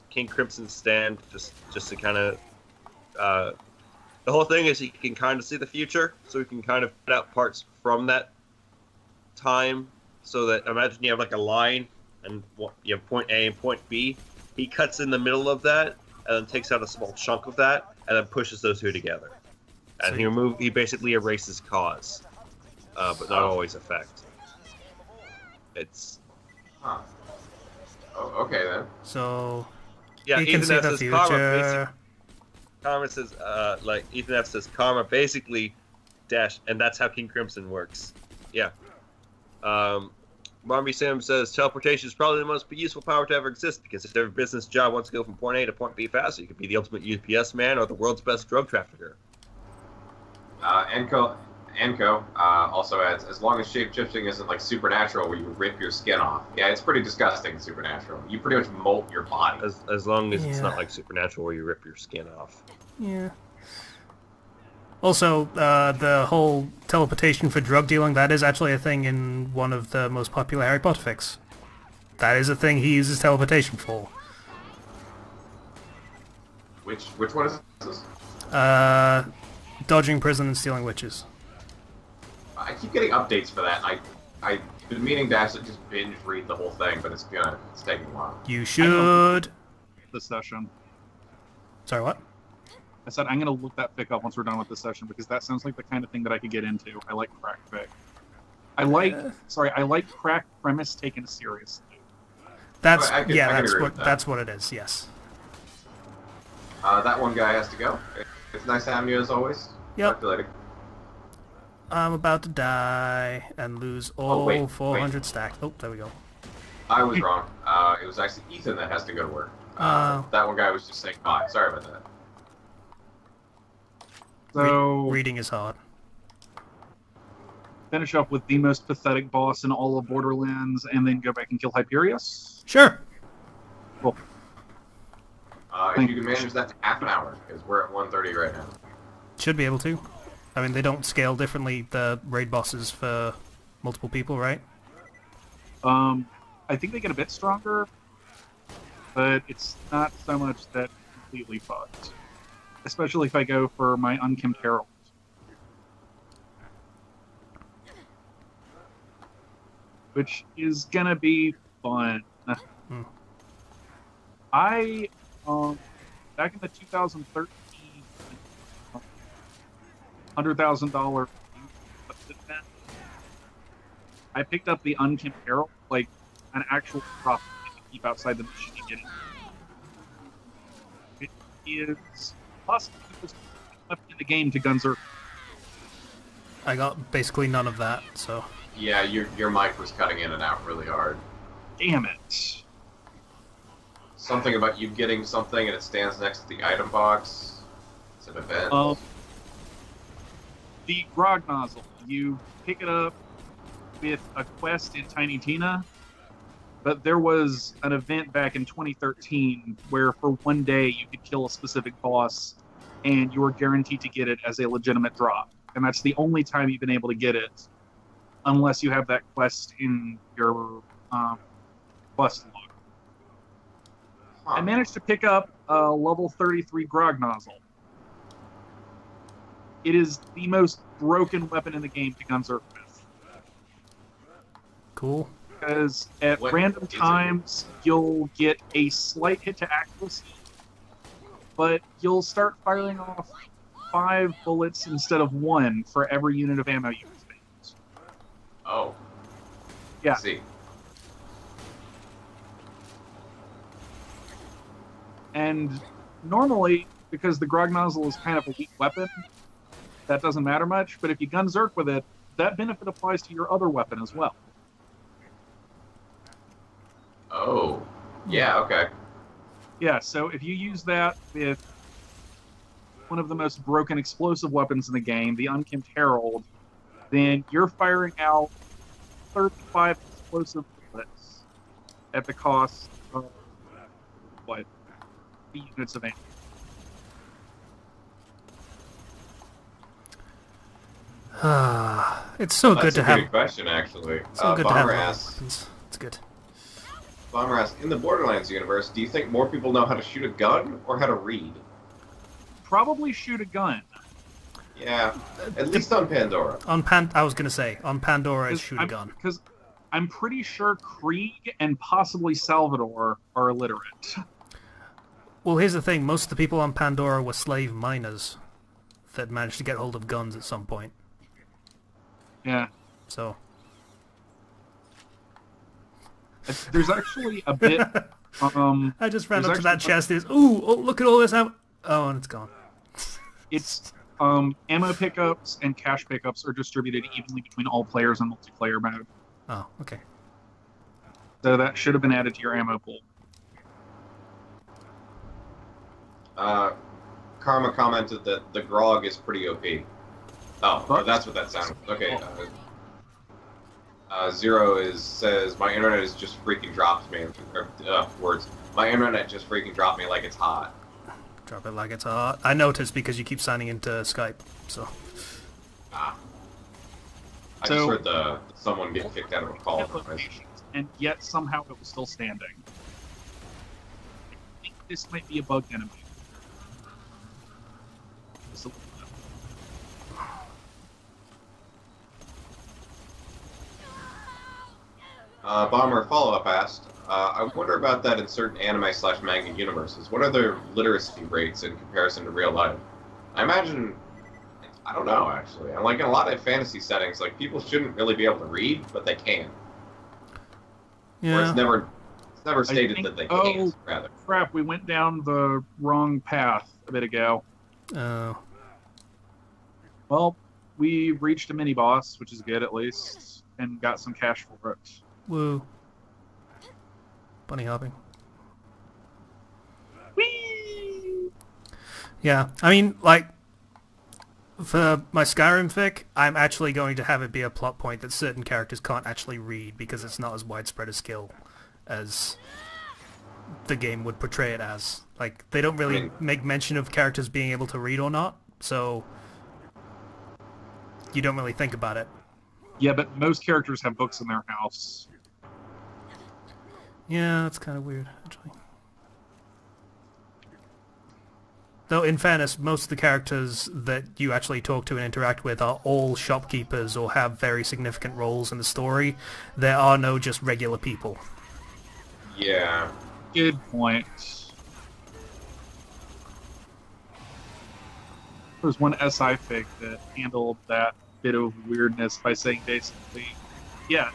King Crimson's Stand, just to kind of, the whole thing is he can kind of see the future, so he can kind of put out parts from that time, so that, imagine you have like a line, and you have point A and point B, he cuts in the middle of that, and then takes out a small chunk of that, and then pushes those two together. And he basically erases cause, but not always effect. It's... Huh. Oh, okay then. So Yeah, he can Ethan see F the says future. Karma says, like, Ethan F says, Karma basically dash, and that's how King Crimson works. Yeah. Marmy Sam says, teleportation is probably the most useful power to ever exist, because if every business job wants to go from point A to point B faster, you could be the ultimate UPS man or the world's best drug trafficker. Anko also adds, as long as shape-shifting isn't like Supernatural where you rip your skin off. Yeah, it's pretty disgusting in Supernatural. You pretty much molt your body. As long as it's Yeah. not like Supernatural where you rip your skin off. Yeah. Also, the whole teleportation for drug dealing, that is actually a thing in one of the most popular Harry Potter fics. That is a thing he uses teleportation for. Which one is this? Dodging prison and stealing witches. I keep getting updates for that. I've been meaning to actually just binge read the whole thing, but it's taking a while. You should. This session. Sorry, what? I said I'm gonna look that fic up once we're done with this session because that sounds like the kind of thing that I could get into. I like crack fic. I like crack premise taken seriously. That's I can agree with that. that's what it is. Yes. That one guy has to go. It's nice having you as always. Yep. Talk to you later. I'm about to die and lose all wait, 400 stacks. Oh, there we go. I was wrong. It was actually Ethan that has to go to work. That one guy was just saying bye. Sorry about that. So Reading is hard. finish up with the most pathetic boss in all of Borderlands, and then go back and kill Hyperius. Sure. Cool. If you can manage that to half an hour, because we're at 1:30 right now. Should be able to. I mean, they don't scale differently, the raid bosses, for multiple people, right? I think they get a bit stronger, but it's not so much that completely fucked. Especially if I go for my Unkempt Herald. Which is gonna be fun. I, back in the 2013 $100,000 I picked up the Unkempt Herald, like an actual prop to keep outside the machine and get it. It is possibly the most weapon in the game to Gunzer. I got basically none of that, so... Yeah, your mic was cutting in and out really hard. Damn it. Something about you getting something and it stands next to the item box. It's an event. The grog nozzle. You pick it up with a quest in Tiny Tina, but there was an event back in 2013 where for one day you could kill a specific boss and you were guaranteed to get it as a legitimate drop. And that's the only time you've been able to get it, unless you have that quest in your quest log. Huh. I managed to pick up a level 33 grog nozzle. It is the most broken weapon in the game to Gunzer with. Cool. Because at What random is it? times, you'll get a slight hit to accuracy, but you'll start firing off 5 bullets instead of 1 for every unit of ammo you spend. Oh. Yeah. I see. And normally, because the grog nozzle is kind of a weak weapon, that doesn't matter much, but if you gun Zerk with it, that benefit applies to your other weapon as well. Oh. Yeah, okay. Yeah, so if you use that with one of the most broken explosive weapons in the game, the Unkempt Herald, then you're firing out 35 explosive bullets at the cost of, what, 3 units of ammo. It's so That's good to a have. good question, actually. So good to have Bomber a lot of asks, weapons. It's good. Bomber asks, in the Borderlands universe, do you think more people know how to shoot a gun or how to read? Probably shoot a gun. Yeah, at least on Pandora. I was gonna say on Pandora, it's shoot a gun. Because I'm pretty sure Krieg and possibly Salvador are illiterate. Well, here's the thing: most of the people on Pandora were slave miners that managed to get hold of guns at some point. Yeah. So There's actually a bit. I just ran there's up to that actually- chest. There's oh, look at all this ammo. Oh, and it's gone. It's ammo pickups and cash pickups are distributed evenly between all players in multiplayer mode. Oh, okay. So that should have been added to your ammo pool. Karma commented that the grog is pretty OP. Oh, that's what that sounded. Okay. Zero says my internet is just freaking dropped me. Words. My internet just freaking dropped me like it's hot. Drop it like it's hot. I noticed because you keep signing into Skype. So I just So- heard someone get kicked out of a call. And yet somehow it was still standing. I think this might be a bugged enemy. Just a little bit. Bomber follow-up asked, I wonder about that in certain anime/manga universes. What are their literacy rates in comparison to real life? I imagine, I don't know actually. And like in a lot of fantasy settings, like people shouldn't really be able to read, but they can. Or Yeah. it's never stated think- that they oh. can't. Rather, Crap, we went down the wrong path a bit ago. Oh. Well, we reached a mini boss, which is good at least, and got some cash for it. Woo. Bunny hopping. Whee! Yeah, I mean, like, for my Skyrim fic, I'm actually going to have it be a plot point that certain characters can't actually read because it's not as widespread a skill as the game would portray it as. Like, they don't really make mention of characters being able to read or not, so you don't really think about it. Yeah, but most characters have books in their house. Yeah, that's kind of weird, actually. Though, in fairness, most of the characters that you actually talk to and interact with are all shopkeepers or have very significant roles in the story. There are no just regular people. yeah. Good point. There was one SI fic that handled that bit of weirdness by saying basically, yeah,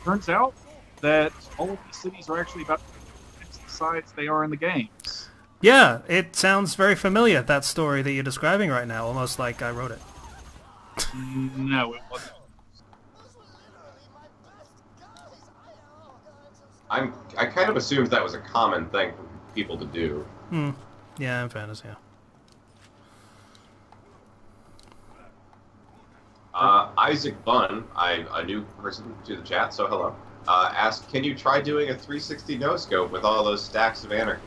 turns out that all of these cities are actually about the size they are in the games. Yeah, it sounds very familiar, that story that you're describing right now, almost like I wrote it. No, it wasn't. I kind of assumed that was a common thing for people to do. Yeah, in fairness, yeah. Isaac Bunn, a new person to the chat, so hello, asked, can you try doing a 360 no-scope with all those stacks of anarchy?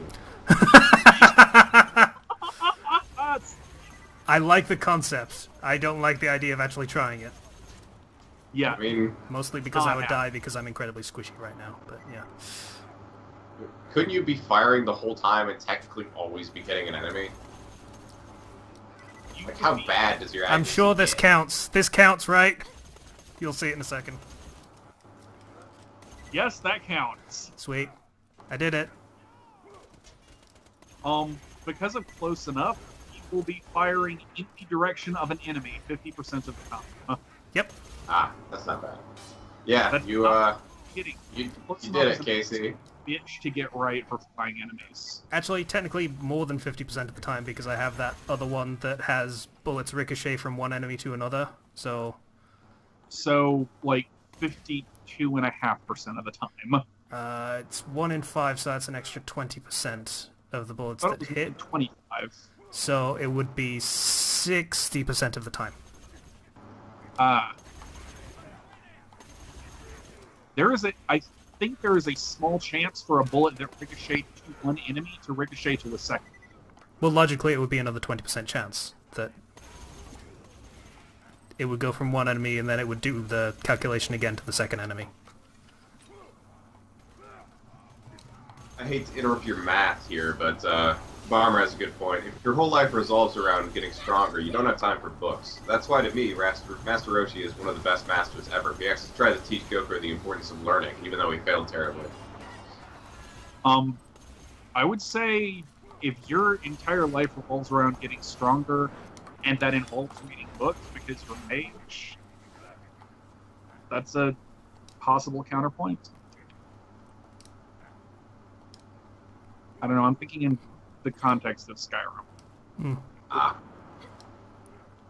I like the concept. I don't like the idea of actually trying it. Yeah. I mean, Mostly because I would die because I'm incredibly squishy right now, but yeah. couldn't you be firing the whole time and technically always be hitting an enemy? Like, how bad does your I'm accuracy sure this get? counts. This counts, right? You'll see it in a second. Yes, that counts. Sweet. I did it. Because of close enough, you will be firing in the direction of an enemy 50% of the time. Yep. Ah, that's not bad. Yeah, That's you not kidding. you Close did enough it, is a Casey. bitch to get right for flying enemies. Actually, technically more than 50% of the time because I have that other one that has bullets ricochet from one enemy to another, so... So, like, 52.5% of the time. It's 1 in 5, so that's an extra 20% of the bullets Oh, that hit. 25. So it would be 60% of the time. I think there is a small chance for a bullet that ricochets to one enemy to ricochet to a second. Well, logically, it would be another 20% chance that it would go from one enemy and then it would do the calculation again to the second enemy. I hate to interrupt your math here, but Bomber has a good point. If your whole life revolves around getting stronger, you don't have time for books. That's why, to me, Master Roshi is one of the best masters ever. He actually tried to teach Goku the importance of learning, even though he failed terribly. I would say if your entire life revolves around getting stronger, and that involves reading books because you're a mage, that's a possible counterpoint. I don't know, I'm thinking in the context of Skyrim. Ah.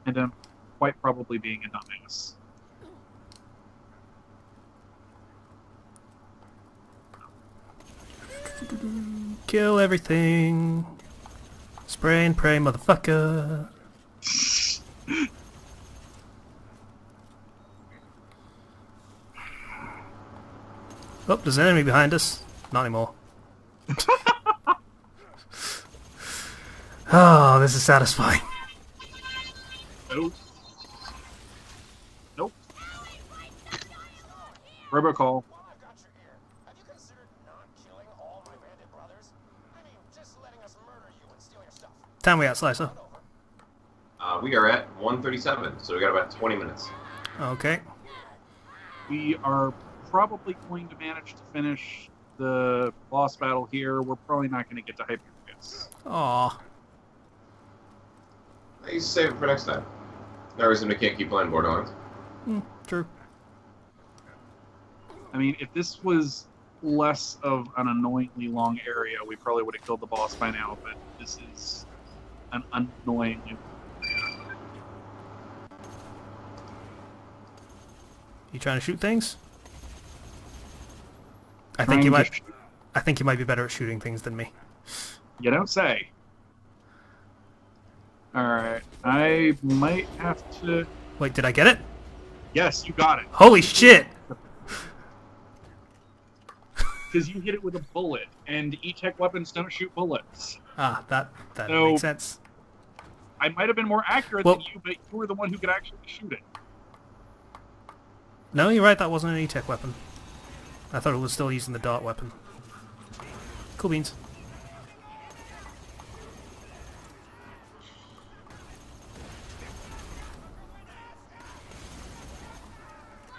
And I'm quite probably being a dumbass. Kill everything. Spray and pray, motherfucker. Oh, there's an enemy behind us. Not anymore. Oh, this is satisfying. Nope. Nope. Robocall. While I've got you here, have you considered not killing all my bandit brothers? I mean, just letting us murder you and steal your stuff. Time we got Slicer. We are at 1:37, so we got about 20 minutes. Okay. We are probably going to manage to finish the boss battle here. We're probably not going to get to Hyperius. Aw. I used to save it for next time. No reason we can't keep playing Borderlands. True. I mean, if this was less of an annoyingly long area, we probably would have killed the boss by now, but this is an annoying... You trying to shoot things? I think you might be better at shooting things than me. You don't say. Alright, I might have to... Wait, did I get it? Yes, you got it. Holy shit! Because you hit it with a bullet, and E-Tech weapons don't shoot bullets. Ah, that So- makes sense. I might have been more accurate Well- than you, but you were the one who could actually shoot it. No, you're right, that wasn't an E-Tech weapon. I thought it was still using the dart weapon. Cool beans.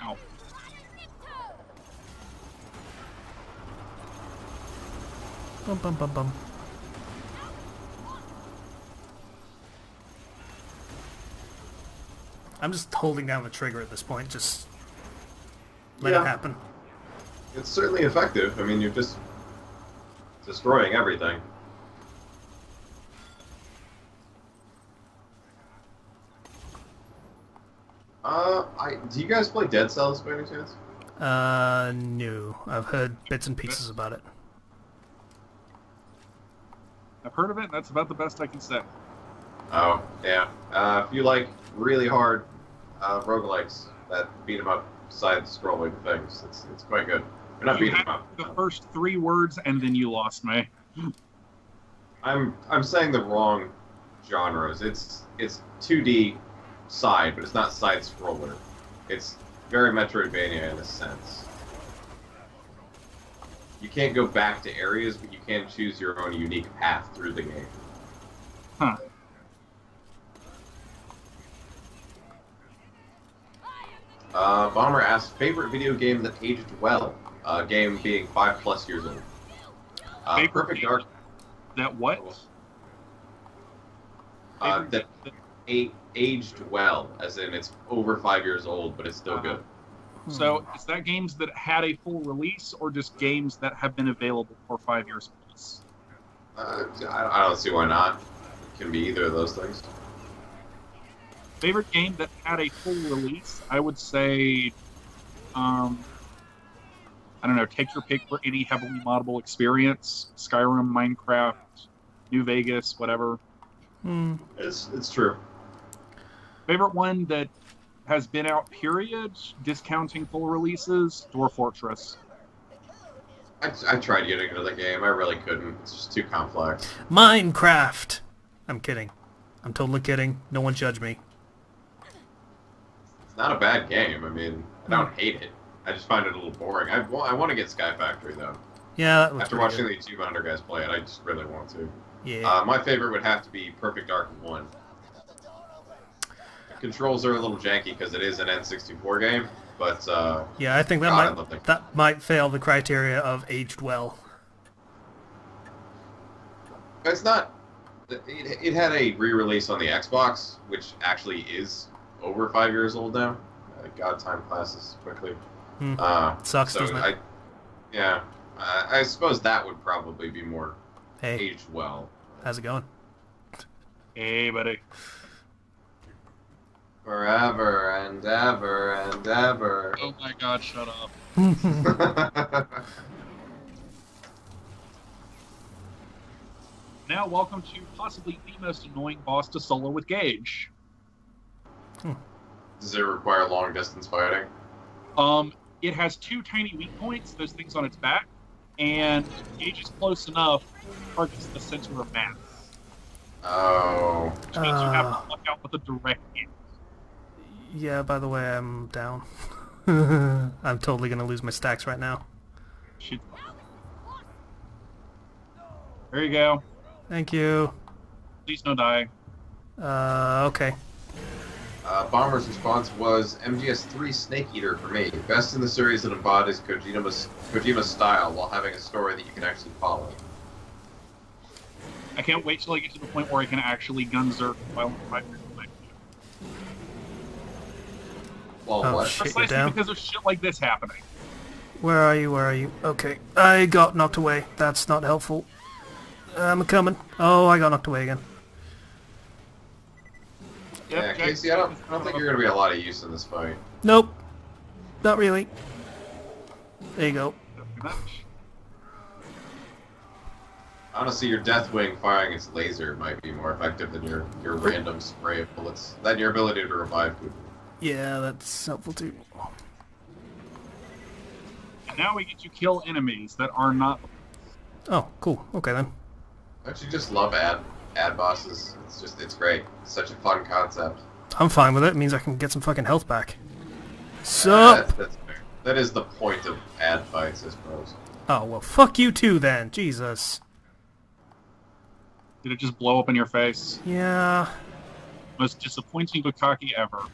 Ow. Bum bum bum bum. I'm just holding down the trigger at this point, just let it happen. It's certainly effective. I mean, you're just destroying everything. Do you guys play Dead Cells by any chance? No. I've heard bits and pieces about it. I've heard of it, and that's about the best I can say. Oh, yeah. If you like really hard roguelikes that beat 'em up side-scrolling things, it's quite good. You're not You beating had 'em up. the first 3 words, and then you lost me. I'm saying the wrong genres. It's 2D side, but it's not side-scroller. It's very Metroidvania in a sense. You can't go back to areas, but you can choose your own unique path through the game. Huh. Bomber asks, favorite video game that aged well? Game being 5+ years old. Favorite Perfect game Dark. That what? That aged well, as in it's over 5 years old, but it's still good. So, is that games that had a full release, or just games that have been available for 5 years plus? I don't see why not. It can be either of those things. Favorite game that had a full release, I would say, I don't know, take your pick for any heavily moddable experience. Skyrim, Minecraft, New Vegas, whatever. It's true. Favorite one that has been out, period, discounting full releases, Dwarf Fortress. I tried getting into the game. I really couldn't. It's just too complex. Minecraft! I'm kidding. I'm totally kidding. No one judge me. It's not a bad game. I mean, I don't hate it. I just find it a little boring. I want to get Sky Factory, though. Yeah, that looks After pretty watching good. the Achievement Hunter guys play it, I just really want to. Yeah. My favorite would have to be Perfect Dark 1. Controls are a little janky because it is an N64 game, but Yeah, I think that God, I love that might fail the criteria of aged well. it's not. It had a re-release on the Xbox, which actually is over 5 years old now. God, time passes quickly. Sucks, so doesn't it? I suppose that would probably be more Hey, aged well. how's it going? Hey, buddy. Forever and ever and ever. Oh my god, shut up. Now, welcome to possibly the most annoying boss to solo with Gage. Does it require long distance fighting? It has 2 tiny weak points, those things on its back, and Gage is close enough, targets the center of mass, Oh. which means you have to luck out with a direct hit. Yeah, by the way, I'm down. I'm totally gonna lose my stacks right now. Shoot. There you go. Thank you. Please no die. Okay. Bomber's response was MGS3 Snake Eater for me. Best in the series that embodies Kojima's style while having a story that you can actually follow. I can't wait till I get to the point where I can actually gun Zerk while I'm Well, Oh, what? shit. You're precisely down? because of shit like this happening. Where are you? Where are you? Okay. I got knocked away. That's not helpful. I'm coming. Oh, I got knocked away again. Yep, Yeah, Jack- Casey, I don't think you're going to be a lot of use in this fight. Nope. Not really. There you go. Pretty much. Honestly, your Deathwing firing its laser might be more effective than your random spray of bullets. Than your ability to revive people. Yeah, that's helpful too. And now we get to kill enemies that are not. Oh, cool. Okay then. Don't you just love ad bosses? It's great. It's such a fun concept. I'm fine with it. It means I can get some fucking health back. Sup? That's fair. That is the point of ad fights, I suppose. Oh, well, fuck you too then. Jesus. Did it just blow up in your face? Yeah. Most disappointing bukkake ever.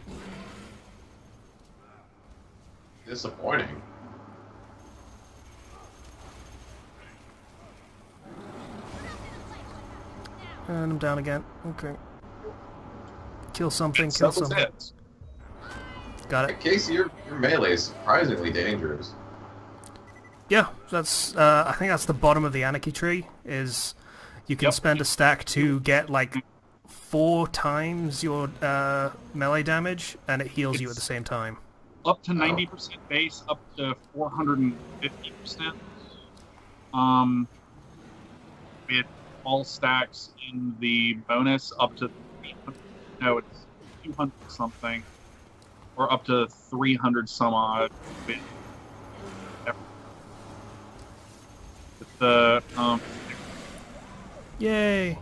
Disappointing. And I'm down again. Okay. Kill something, So kill was something. it. Got Hey, it. Casey, your melee is surprisingly dangerous. Yeah, that's, I think that's the bottom of the anarchy tree, is you can Yep. spend a stack to get, like, 4 times your, melee damage, and it heals you at the same time. Up to 90% base, up to 450%. With all stacks in the bonus up to 300, no, it's 200 something, or up to 300 some odd. With the Yay!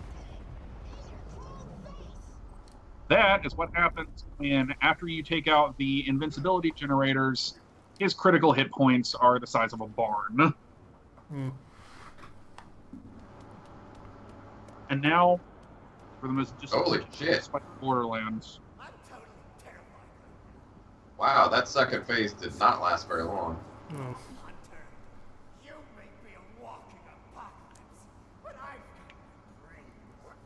that is what happens when, after you take out the invincibility generators, his critical hit points are the size of a barn. Hmm. And now, for the most Holy disappointing shit. fight of Borderlands. Wow, that second phase did not last very long. Oh. You may be a walking apocalypse, but I've got brain and my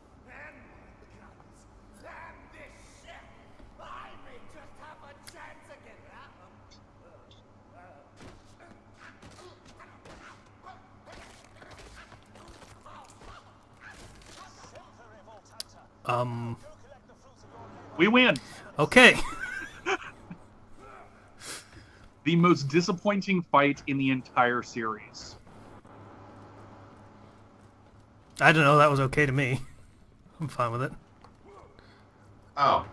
guns and this ship. I may just have a chance again. We win! Okay. The most disappointing fight in the entire series. I don't know, that was okay to me. I'm fine with it. Oh.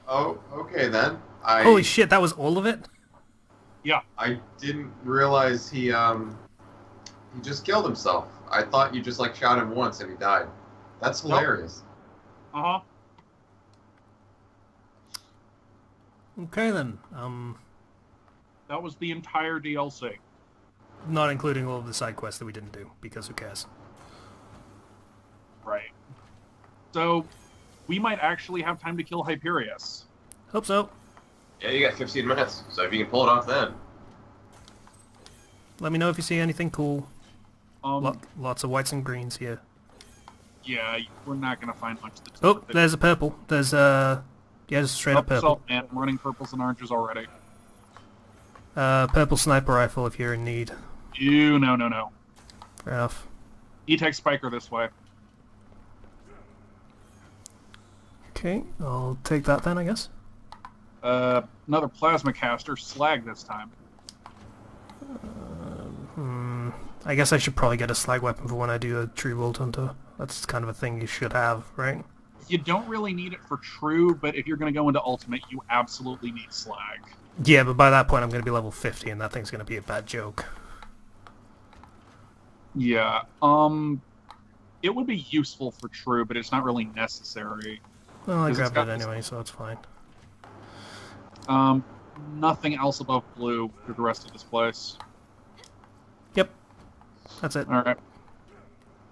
Oh, okay then. Holy shit, that was all of it? Yeah. I didn't realize he just killed himself. I thought you just like shot him once and he died. That's Nope. hilarious. Uh-huh. Okay then. That was the entire DLC. Not including all of the side quests that we didn't do, because who cares? Right. So, we might actually have time to kill Hyperius. Hope so. Yeah, you got 15 minutes, so if you can pull it off then. Let me know if you see anything cool. Um, Lots of whites and greens here. yeah, we're not gonna find much that's Oh, there's a purple. There's yeah, just straight up purple. Man, I'm running purples and oranges already. Purple sniper rifle if you're in need. No. Fair enough. E-Tech Spiker this way. Okay, I'll take that then, I guess. Another plasma caster, slag this time. I guess I should probably get a slag weapon for when I do a True World Hunter. That's kind of a thing you should have, right? You don't really need it for true, but if you're going to go into ultimate, you absolutely need slag. Yeah, but by that point I'm going to be level 50 and that thing's going to be a bad joke. Yeah, it would be useful for true, but it's not really necessary. Well, I 'Cause it's grabbed got it this- anyway, so it's fine. Nothing else above blue for the rest of this place. Yep. That's it. Alright.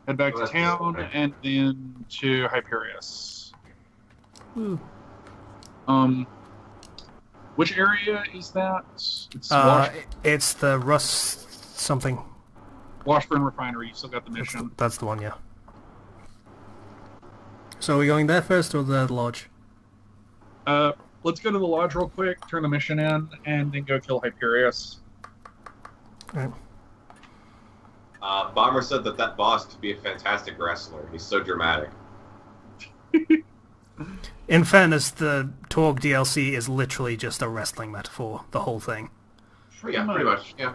Head back to Well, that's town, okay. and then to Hyperius. Woo. Which area is that? It's It's the Rust something. Washburn Refinery. You still got the mission. That's the one, yeah. So are we going there first or the lodge? Let's go to the lodge real quick, turn the mission in, and then go kill Hyperius. Right. Bomber said that boss could be a fantastic wrestler. He's so dramatic. In fairness, the Torg DLC is literally just a wrestling metaphor, the whole thing. Yeah, pretty much. Yeah.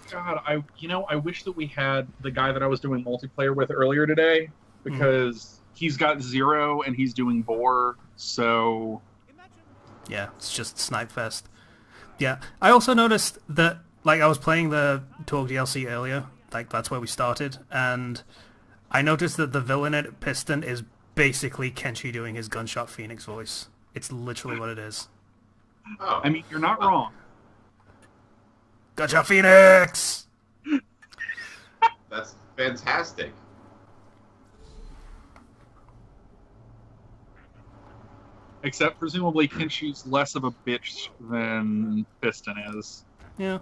God, I wish that we had the guy that I was doing multiplayer with earlier today, because he's got 0 and he's doing Boar, so... Yeah, it's just Snipe Fest. Yeah, I also noticed that, like, I was playing the Torg DLC earlier, like, that's where we started, and I noticed that the villain at Piston is basically Kenshi doing his Gunshot Phoenix voice. It's literally what it is. Oh. I mean, you're not wrong. Gunshot Phoenix! That's fantastic. Except, presumably, Kenshi's less of a bitch than Piston is. Yeah.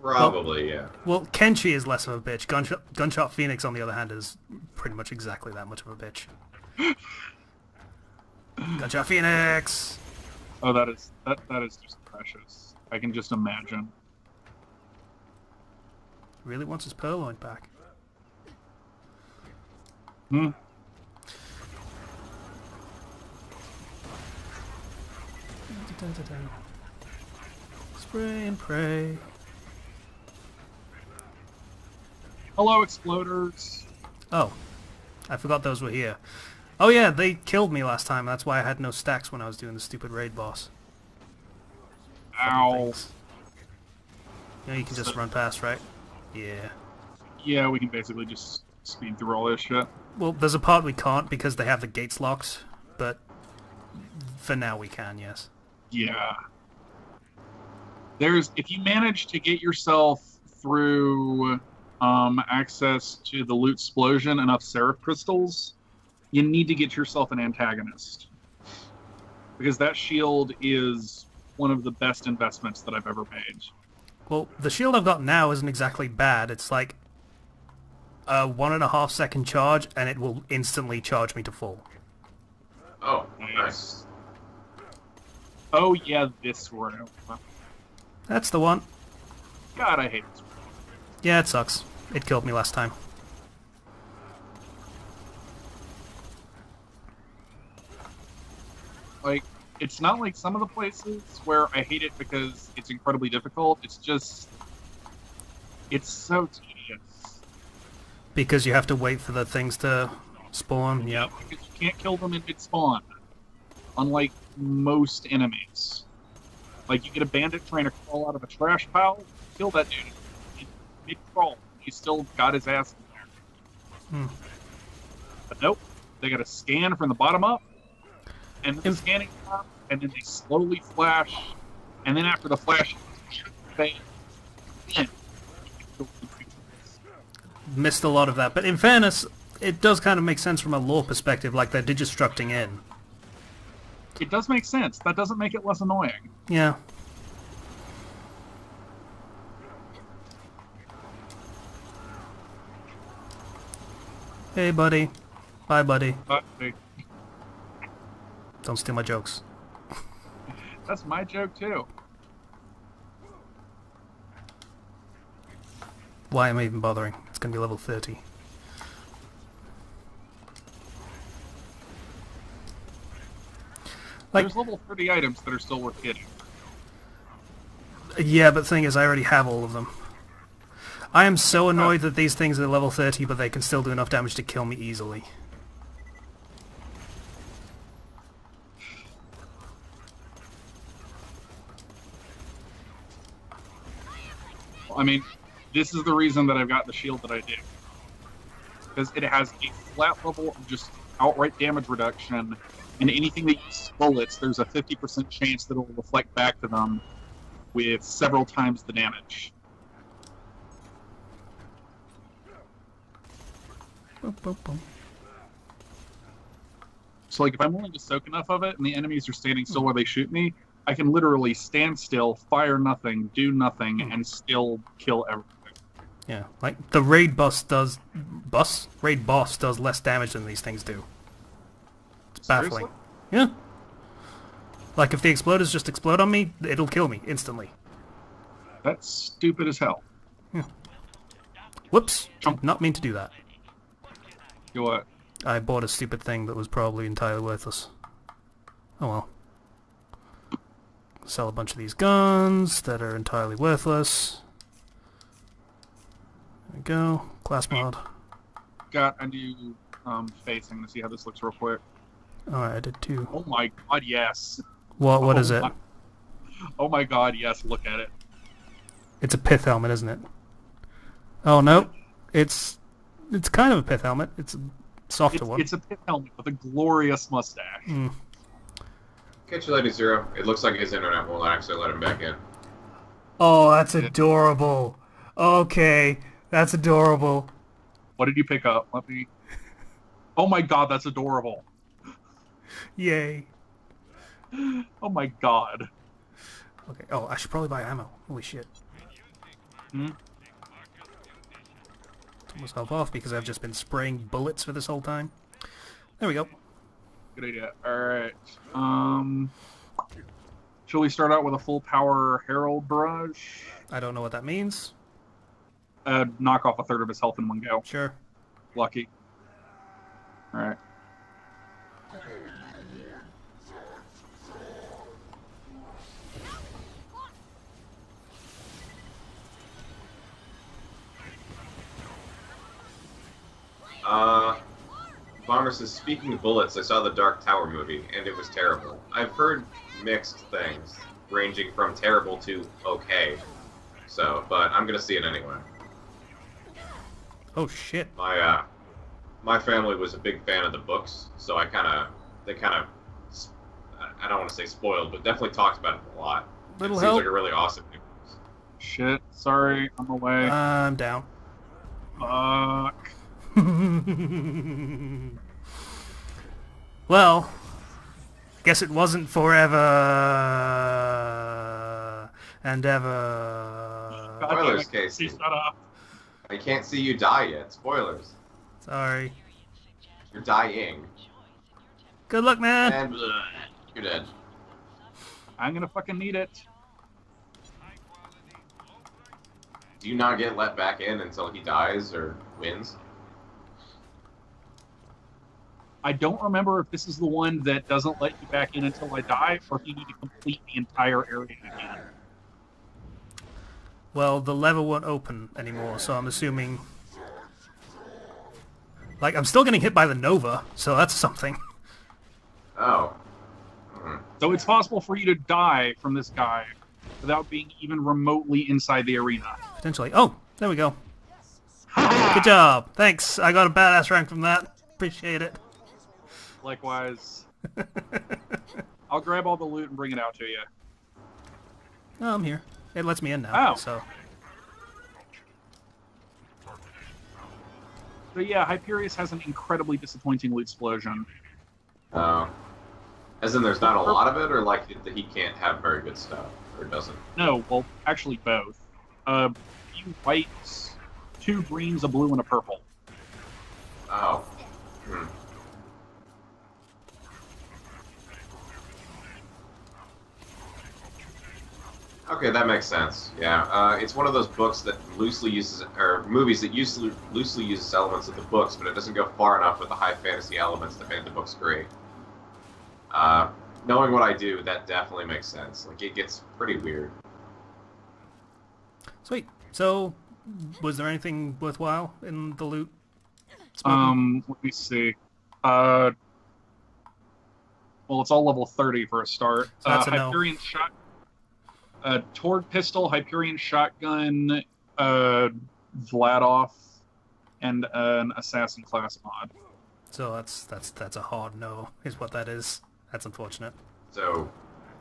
Probably, yeah. Well, Kenshi is less of a bitch. Gunshot Phoenix, on the other hand, is pretty much exactly that much of a bitch. Gunshot Phoenix! Oh, that is just precious. I can just imagine. Really wants his purloin back. Hmm. Spray and pray. Hello, exploders. Oh, I forgot those were here. Oh yeah, they killed me last time. That's why I had no stacks when I was doing the stupid raid boss. Ow. You know, you can just run past, right? Yeah. Yeah, we can basically just speed through all this shit. Well, there's a part we can't because they have the gates locked, but for now we can, yes. Yeah. If you manage to get yourself through access to the loot explosion enough Seraph crystals, you need to get yourself an antagonist. Because that shield is one of the best investments that I've ever made. Well, the shield I've got now isn't exactly bad. It's like a 1.5 second charge, and it will instantly charge me to full. Oh, nice. Oh yeah, this room. That's the one. God, I hate this room. Yeah, it sucks. It killed me last time. Like, it's not like some of the places where I hate it because it's incredibly difficult. It's just... it's so tedious. Because you have to wait for the things to spawn, yep. Because you can't kill them in mid-spawn. Unlike most enemies. Like, you get a bandit trying to crawl out of a trash pile, kill that dude in mid-crawl. He's still got his ass in there. But nope, they gotta scan from the bottom up, and then the scanning up, and then they slowly flash, and then after the flash, they Missed a lot of that, but in fairness, it does kind of make sense from a lore perspective, like they're digistructing in. It does make sense. That doesn't make it less annoying. Yeah. Hey, buddy. Bye, buddy. Don't steal my jokes. That's my joke, too. Why am I even bothering? It's going to be level 30. Like, there's level 30 items that are still worth getting. Yeah, but the thing is, I already have all of them. I am so annoyed that these things are level 30, but they can still do enough damage to kill me easily. I mean, this is the reason that I've got the shield that I do. Because it has a flat level of just outright damage reduction, and anything that uses bullets, there's a 50% chance that it will reflect back to them with several times the damage. So, like, if I'm willing to soak enough of it and the enemies are standing still where they shoot me, I can literally stand still, fire nothing, do nothing, and still kill everything. Yeah, like the raid boss does less damage than these things do. It's baffling. Seriously? Yeah. Like if the exploders just explode on me, it'll kill me instantly. That's stupid as hell. Whoops! Did not mean to do that. You what? I bought a stupid thing that was probably entirely worthless. Oh well. Sell a bunch of these guns that are entirely worthless. There we go. Class mod. Got a new facing to see how this looks real quick. Alright, I did too. Oh my god, yes. What is it? Oh my god, yes, look at it. It's a pith helmet, isn't it? Oh no. It's kind of a pith helmet. It's a softer one. It's a pit helmet with a glorious mustache. Catch you later, Zero. It looks like his internet won't actually let him back in. Oh, that's adorable. Okay, that's adorable. What did you pick up? Let me... Oh my god, that's adorable. Yay. Oh my god. Okay. Oh, I should probably buy ammo. Holy shit. Took myself off because I've just been spraying bullets for this whole time. There we go. Good idea. Alright. Shall we start out with a full power Herald barrage? I don't know what that means. Knock off a third of his health in one go. Sure. Lucky. Alright. Bomber says, speaking of bullets, I saw the Dark Tower movie, and it was terrible. I've heard mixed things, ranging from terrible to okay. So, but I'm gonna see it anyway. Oh shit. My family was a big fan of the books, so I don't want to say spoiled, but definitely talked about it a lot. Little it help. seems like a really awesome movie. Shit. Sorry, I'm away. I'm down. Fuck. Well, guess it wasn't forever and ever. God Spoilers, damn it, Casey. Shut up. I can't see you die yet. Spoilers. Sorry. You're dying. Good luck, man. And you're dead. I'm gonna fucking need it. Do you not get let back in until he dies or wins? I don't remember if this is the one that doesn't let you back in until I die, or if you need to complete the entire area again. Well, the lever won't open anymore, so I'm assuming... Like, I'm still getting hit by the Nova, so that's something. Oh. So it's possible for you to die from this guy without being even remotely inside the arena. Potentially. Oh, there we go. Good job. Thanks. I got a badass rank from that. Appreciate it. Likewise. I'll grab all the loot and bring it out to you. Oh, I'm here. It lets me in now, Oh. so... But yeah, Hyperius has an incredibly disappointing loot explosion. Oh. As in there's not a lot of it, or like he can't have very good stuff, or doesn't? No, well, actually both. A few whites, 2 greens, a blue, and a purple. Oh. Okay, that makes sense. Yeah, it's one of those books that loosely uses, or movies that loosely uses elements of the books, but it doesn't go far enough with the high fantasy elements that made the books great. Knowing what I do, that definitely makes sense. Like, it gets pretty weird. Sweet. So, was there anything worthwhile in the loot? Let me see. Well, it's all level 30 for a start. So that's a no. Hyperion shot, Tord pistol, Hyperion shotgun, Vladoff, and an assassin class mod. So that's a hard no, is what that is. That's unfortunate. So,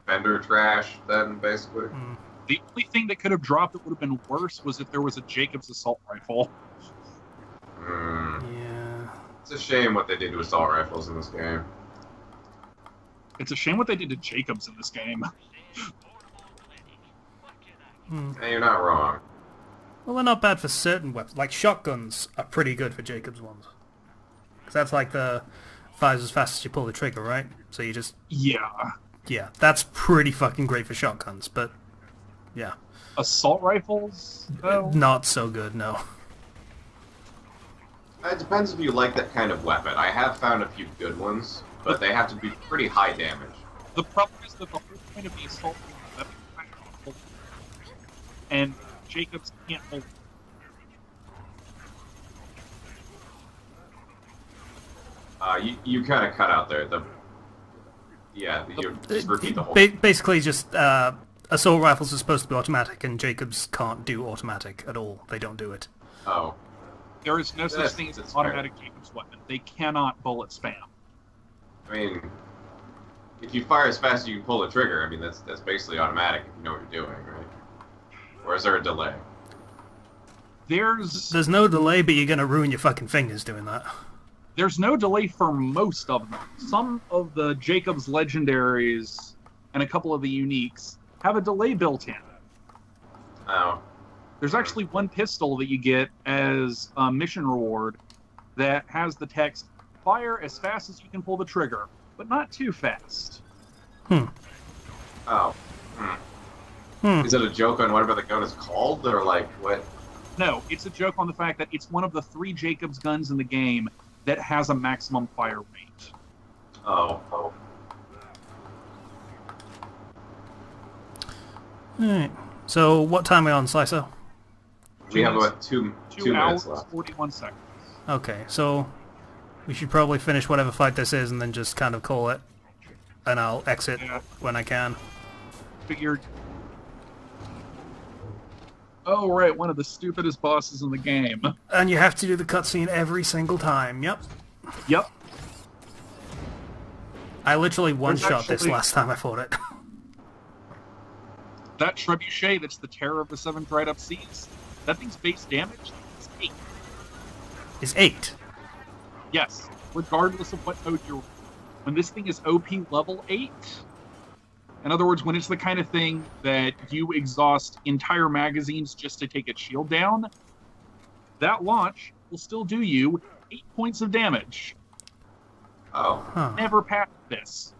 vendor trash, then, basically? The only thing that could have dropped that would have been worse was if there was a Jacob's assault rifle. Yeah. It's a shame what they did to assault rifles in this game. It's a shame what they did to Jacobs in this game. Hey, you're not wrong. Well, they're not bad for certain weapons. Like, shotguns are pretty good for Jacobs ones. Because that's like the fires as fast as you pull the trigger, right? So you just... Yeah. Yeah, that's pretty fucking great for shotguns, but... Yeah. Assault rifles, though? Not so good, no. It depends if you like that kind of weapon. I have found a few good ones, but they have to be pretty high damage. The problem is that the whole point of the assault rifle weapon, and Jacobs can't hold. You kind of cut out there. You just repeat the whole. Basically, just assault rifles are supposed to be automatic, and Jacobs can't do automatic at all. They don't do it. Oh. There is no such thing as an automatic Jacobs weapon. They cannot bullet spam. I mean, if you fire as fast as you can pull the trigger, I mean that's basically automatic if you know what you're doing, right? Or is there a delay? There's no delay, but you're gonna ruin your fucking fingers doing that. There's no delay for most of them. Some of the Jacobs legendaries and a couple of the uniques have a delay built in. Oh. There's actually one pistol that you get as a mission reward that has the text, fire as fast as you can pull the trigger, but not too fast. Oh. Is it a joke on whatever the gun is called, or like, what? No, it's a joke on the fact that it's one of the 3 Jacobs guns in the game that has a maximum fire rate. Oh. Alright. So, what time are we on, Slicer? We have about two minutes hours, left. 41 seconds. Okay, so we should probably finish whatever fight this is and then just kind of call it. And I'll exit when I can. Figured. Oh, right, one of the stupidest bosses in the game. And you have to do the cutscene every single time, yep. Yep. I literally one-shot this actually- last time I fought it. That trebuchet that's the terror of the 7 dried up seas, that thing's base damage is 8. Is 8. Yes, regardless of what mode you're in. When this thing is OP level 8, in other words, when it's the kind of thing that you exhaust entire magazines just to take its shield down, that launch will still do you 8 points of damage. Oh. Huh. Never past this.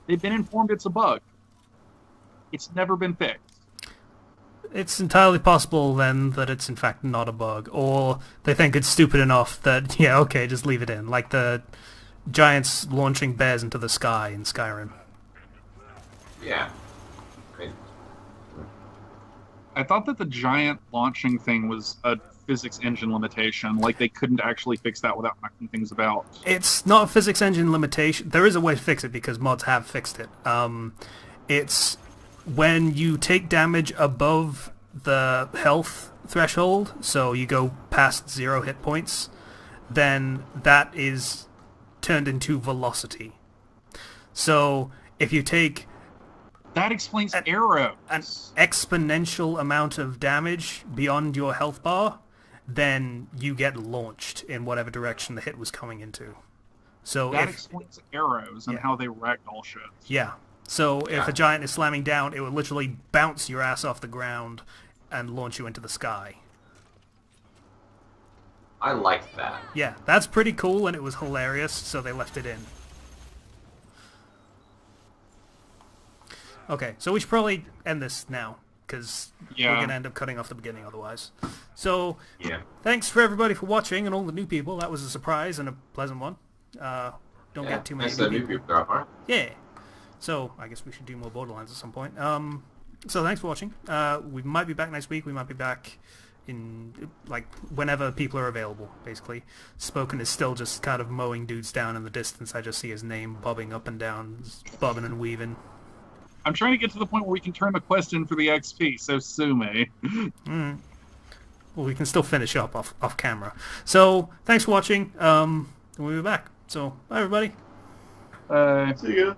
They've been informed it's a bug. It's never been fixed. It's entirely possible then that it's in fact not a bug, or they think it's stupid enough that, yeah, okay, just leave it in, like the giants launching bears into the sky in Skyrim. Yeah. I mean, I thought that the giant launching thing was a physics engine limitation, like they couldn't actually fix that without knocking things about. It's not a physics engine limitation. There is a way to fix it because mods have fixed it. It's when you take damage above the health threshold, so you go past 0 hit points, then that is turned into velocity. So if you take That explains arrows. an exponential amount of damage beyond your health bar, then you get launched in whatever direction the hit was coming into. So That if explains arrows and how they ragdoll shit. yeah, so if a giant is slamming down, it will literally bounce your ass off the ground and launch you into the sky. I like that. Yeah, that's pretty cool, and it was hilarious, so they left it in. Okay, so we should probably end this now, because we're going to end up cutting off the beginning otherwise. So, Yeah. thanks for everybody for watching, and all the new people. That was a surprise and a pleasant one. Don't Yeah, get too many nice new new people. people drop by. Yeah. So, I guess we should do more Borderlands at some point. So thanks for watching. We might be back next week. We might be back in, like, whenever people are available, basically. Spoken is still just kind of mowing dudes down in the distance. I just see his name bobbing up and down, bobbing and weaving. I'm trying to get to the point where we can turn the quest in for the XP, so sue me. Well, we can still finish up off camera. So, thanks for watching. We'll be back. So, bye everybody. Uh, See ya.